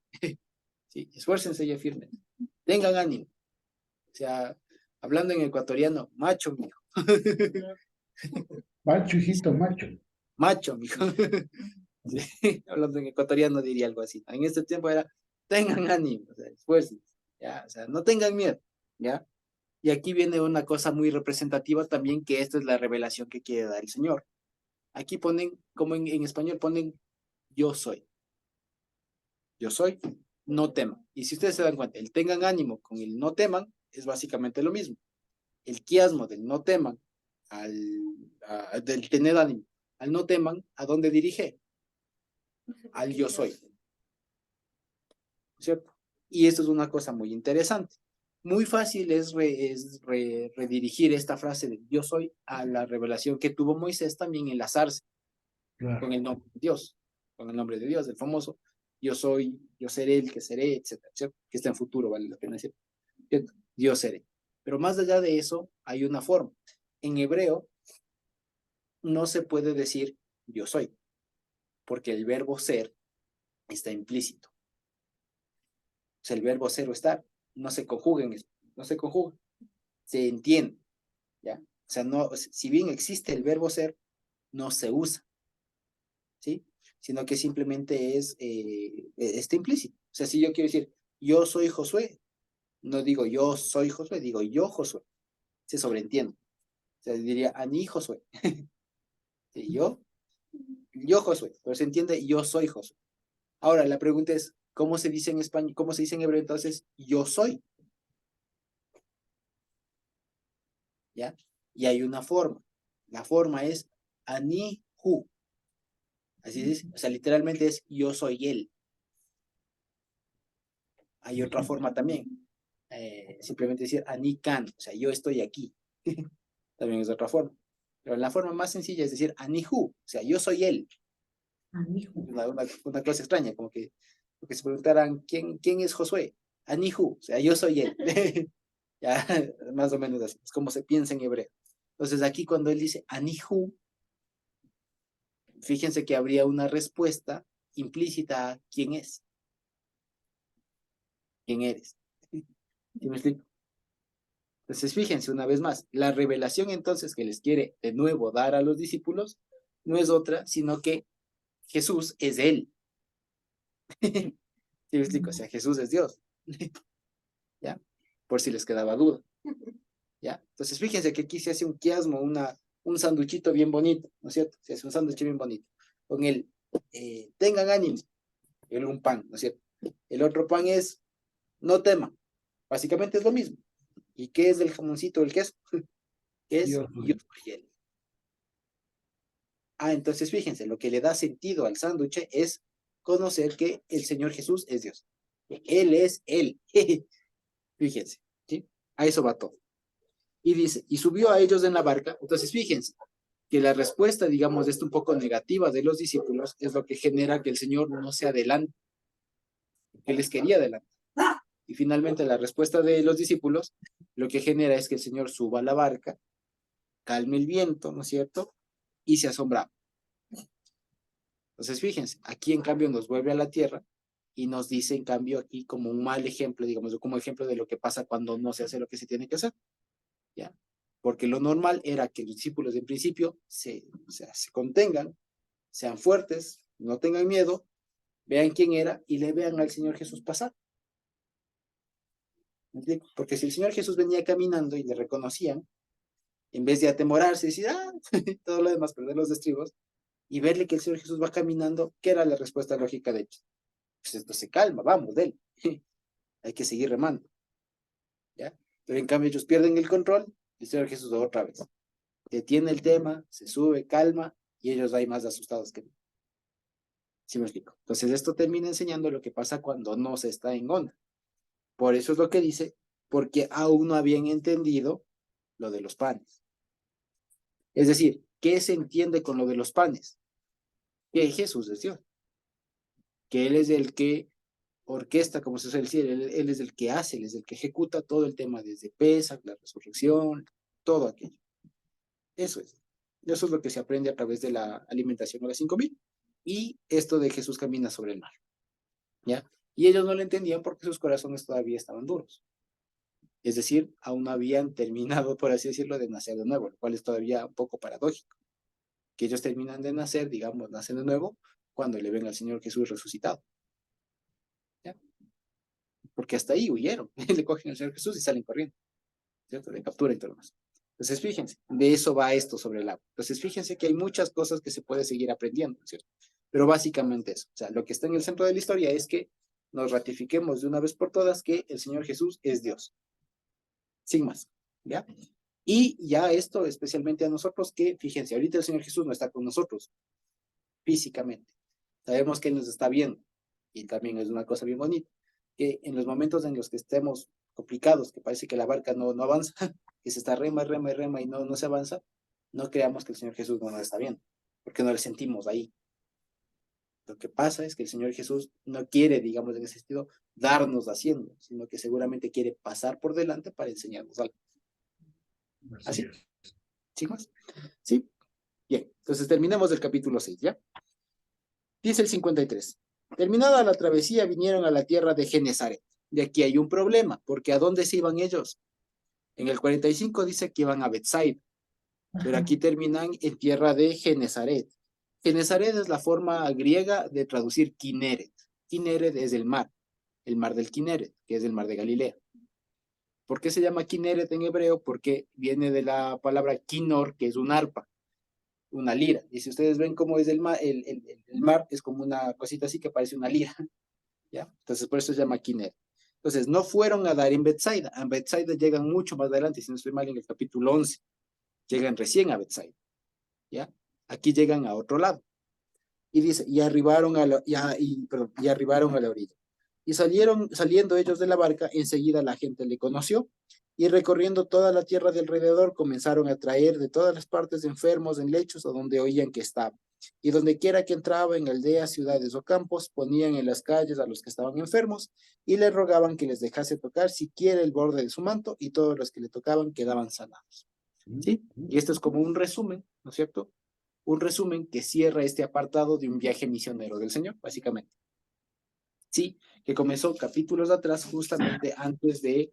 Sí, esfuércense y afírmense. Tengan ánimo. O sea, hablando en ecuatoriano, macho, mijo. Macho, hijito, macho. Macho, mijo. Sí, hablando en ecuatoriano diría algo así. En este tiempo era, tengan ánimo, o sea, esfuércense, ya, o sea, no tengan miedo, ¿ya? Y aquí viene una cosa muy representativa también, que esta es la revelación que quiere dar el Señor. Aquí ponen, como en español ponen, yo soy, no teman. Y si ustedes se dan cuenta, el tengan ánimo con el no teman es básicamente lo mismo. el quiasmo del no teman, del tener ánimo, al no teman, ¿a dónde dirige? Al yo soy. ¿Cierto? Y esto es una cosa muy interesante. Muy fácil es redirigir esta frase de yo soy a la revelación que tuvo Moisés también enlazarse con el nombre de Dios, con el nombre de Dios, el famoso yo soy, yo seré el que seré, etcétera, ¿cierto? Que está en futuro, vale la pena decir. ¿Cierto? Yo seré. Pero más allá de eso, hay una forma. En hebreo no se puede decir yo soy, porque el verbo ser está implícito. O sea, el verbo ser o estar no se conjuga en eso, no se conjuga, se entiende, ¿ya? O sea, no, si bien existe el verbo ser, no se usa, ¿sí? Sino que simplemente está implícito. O sea, si yo quiero decir, yo soy Josué, no digo yo soy Josué, digo yo Josué. Se sobreentiende. O sea, diría Ani Josué. ¿Sí? Yo Josué, pero se entiende yo soy Josué. Ahora, la pregunta es, ¿cómo se dice en español? ¿Cómo se dice en hebreo entonces yo soy? ¿Ya? Y hay una forma. La forma es Ani Hu. Así es, o sea, literalmente es yo soy él. Hay otra forma también. Simplemente decir Ani Kan, o sea, yo estoy aquí. También es otra forma. Pero la forma más sencilla es decir Ani Hu, o sea, yo soy él. Una cosa extraña, como que porque se preguntaran ¿quién es Josué? Anihu, o sea, yo soy él. Ya, más o menos así, es como se piensa en hebreo. Entonces aquí cuando él dice Anihu, fíjense que habría una respuesta implícita a quién es. ¿Quién eres? ¿Sí me explico? Entonces fíjense una vez más, la revelación entonces que les quiere de nuevo dar a los discípulos no es otra, sino que Jesús es él. ¿Sí me explico? O sea, Jesús es Dios. ¿Ya? Por si les quedaba duda. ¿Ya? Entonces, fíjense que aquí se hace un quiasmo, un sanduchito bien bonito, ¿no es cierto? Se hace un sándwich bien bonito. Con el, tengan ánimo, un pan, ¿no es cierto? El otro pan es, no teman. Básicamente es lo mismo. ¿Y qué es del jamoncito, el queso? Es, yo soy él. Entonces, fíjense, lo que le da sentido al sándwich es conocer que el Señor Jesús es Dios. Él es él. Fíjense, ¿sí? A eso va todo. Y dice, y subió a ellos en la barca. Entonces, fíjense, que la respuesta, digamos, de esto un poco negativa de los discípulos es lo que genera que el Señor no se adelante, que les quería adelantar. Y finalmente la respuesta de los discípulos lo que genera es que el Señor suba a la barca, calme el viento, ¿no es cierto? Y se asombra. Entonces, fíjense, aquí en cambio nos vuelve a la tierra y nos dice en cambio aquí como un mal ejemplo, digamos, como ejemplo de lo que pasa cuando no se hace lo que se tiene que hacer. ¿Ya? Porque lo normal era que los discípulos en principio se contengan, sean fuertes, no tengan miedo, vean quién era y le vean al Señor Jesús pasar. Porque si el Señor Jesús venía caminando y le reconocían, en vez de atemorarse y decir, todo lo demás, perder los estribos, y verle que el Señor Jesús va caminando, ¿qué era la respuesta lógica de ellos? Pues esto se calma, vamos, de él. Hay que seguir remando. ¿Ya? Pero en cambio ellos pierden el control, y el Señor Jesús otra vez detiene el tema, se sube, calma, y ellos van más asustados que no. ¿Sí me explico? Entonces esto termina enseñando lo que pasa cuando no se está en onda. Por eso es lo que dice, porque aún no habían entendido lo de los panes. Es decir, ¿qué se entiende con lo de los panes? Que Jesús es Dios. Que Él es el que orquesta, como se suele decir, él es el que hace, Él es el que ejecuta todo el tema desde Pesach, la resurrección, todo aquello. Eso es. Eso es lo que se aprende a través de la alimentación a las 5,000. Y esto de Jesús camina sobre el mar. ¿Ya? Y ellos no lo entendían porque sus corazones todavía estaban duros. Es decir, aún no habían terminado, por así decirlo, de nacer de nuevo, lo cual es todavía un poco paradójico. Que ellos terminan de nacer, digamos, nacen de nuevo, cuando le ven al Señor Jesús resucitado. ¿Ya? Porque hasta ahí huyeron. Le cogen al Señor Jesús y salen corriendo. ¿Cierto? Le capturan y todo lo demás. Entonces, fíjense, de eso va esto sobre el agua. Entonces, fíjense que hay muchas cosas que se puede seguir aprendiendo, ¿cierto? Pero básicamente eso. O sea, lo que está en el centro de la historia es que nos ratifiquemos de una vez por todas que el Señor Jesús es Dios. Sin más, ¿ya? Y ya esto, especialmente a nosotros, que fíjense, ahorita el Señor Jesús no está con nosotros físicamente. Sabemos que Él nos está viendo. Y también es una cosa bien bonita, que en los momentos en los que estemos complicados, que parece que la barca no avanza, que se está rema y no se avanza, no creamos que el Señor Jesús no nos está viendo, porque no le sentimos ahí. Lo que pasa es que el Señor Jesús no quiere, digamos, en ese sentido, darnos haciendo, sino que seguramente quiere pasar por delante para enseñarnos algo. ¿Así? ¿Sí más? ¿Sí? Bien, entonces terminemos el capítulo 6, ¿ya? Dice el 53. Terminada la travesía, vinieron a la tierra de Genesaret. Y aquí hay un problema, porque ¿a dónde se iban ellos? En el 45 dice que iban a Betsaida, pero aquí terminan en tierra de Genesaret. Genesaret es la forma griega de traducir Kineret. Kineret es el mar del Kineret, que es el mar de Galilea. ¿Por qué se llama Kineret en hebreo? Porque viene de la palabra kinor, que es un arpa, una lira. Y si ustedes ven cómo es el mar, el mar es como una cosita así que parece una lira, ¿ya? Entonces por eso se llama Kineret. Entonces no fueron a dar en Betsaida. En Betsaida llegan mucho más adelante, si no estoy mal, en el capítulo 11. Llegan recién a Betsaida, ¿ya? Aquí llegan a otro lado. Y dice, y arribaron a la orilla. Y saliendo ellos de la barca, enseguida la gente le conoció, y recorriendo toda la tierra de alrededor, comenzaron a traer de todas las partes enfermos en lechos a donde oían que estaba. Y donde quiera que entraba, en aldeas, ciudades o campos, ponían en las calles a los que estaban enfermos, y le rogaban que les dejase tocar siquiera el borde de su manto, y todos los que le tocaban quedaban sanados. ¿Sí? Y esto es como un resumen, ¿no es cierto? Un resumen que cierra este apartado de un viaje misionero del Señor, básicamente. Sí, que comenzó capítulos atrás, justamente antes de,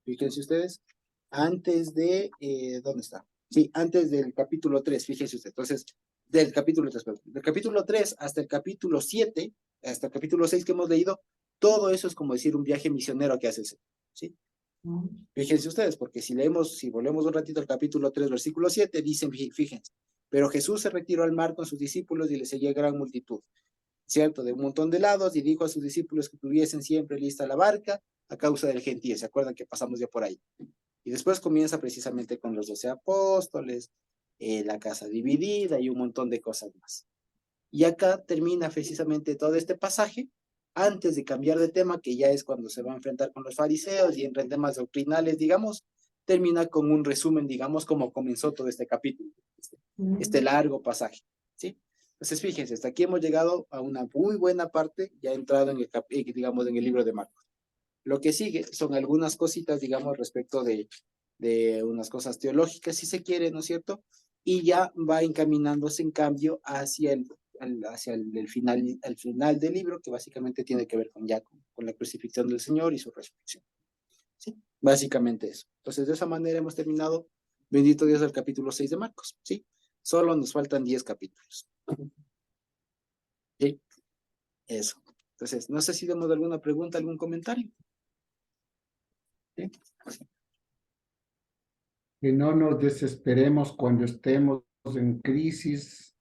fíjense ustedes, antes de, ¿dónde está? Sí, antes del capítulo 3, fíjense ustedes. Entonces, del capítulo 3, perdón, del capítulo 3 hasta el capítulo 7, hasta el capítulo 6 que hemos leído, todo eso es como decir un viaje misionero que hace el Señor, ¿sí? Fíjense ustedes, porque si volvemos un ratito al capítulo 3, versículo 7, dicen, fíjense, pero Jesús se retiró al mar con sus discípulos y le seguía gran multitud, ¿cierto? De un montón de lados, y dijo a sus discípulos que tuviesen siempre lista la barca a causa del gentío. ¿Se acuerdan que pasamos ya por ahí? Y después comienza precisamente con los 12 apóstoles, la casa dividida y un montón de cosas más. Y acá termina precisamente todo este pasaje, antes de cambiar de tema, que ya es cuando se va a enfrentar con los fariseos y entra en temas doctrinales, digamos, termina con un resumen, digamos, como comenzó todo este capítulo, este largo pasaje, ¿sí? Entonces, fíjense, hasta aquí hemos llegado a una muy buena parte, ya entrado en digamos, en el libro de Marcos. Lo que sigue son algunas cositas, digamos, respecto de unas cosas teológicas, si se quiere, ¿no es cierto? Y ya va encaminándose, en cambio, hacia el final del libro, que básicamente tiene que ver con la crucifixión del Señor y su resurrección. ¿Sí? Básicamente eso. Entonces, de esa manera hemos terminado, bendito Dios, el capítulo 6 de Marcos, ¿sí? Solo nos faltan 10 capítulos. ¿Sí? Eso. Entonces, no sé si tenemos alguna pregunta, algún comentario. ¿Sí? Que no nos desesperemos cuando estemos en crisis,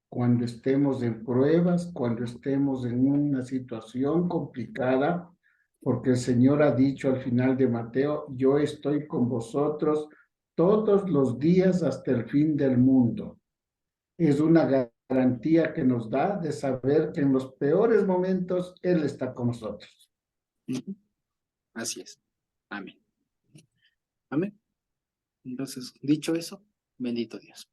cuando estemos en pruebas, cuando estemos en una situación complicada, porque el Señor ha dicho al final de Mateo, yo estoy con vosotros todos los días hasta el fin del mundo. Es una garantía que nos da de saber que en los peores momentos Él está con nosotros. Así es. Amén. Amén. Entonces, dicho eso, bendito Dios.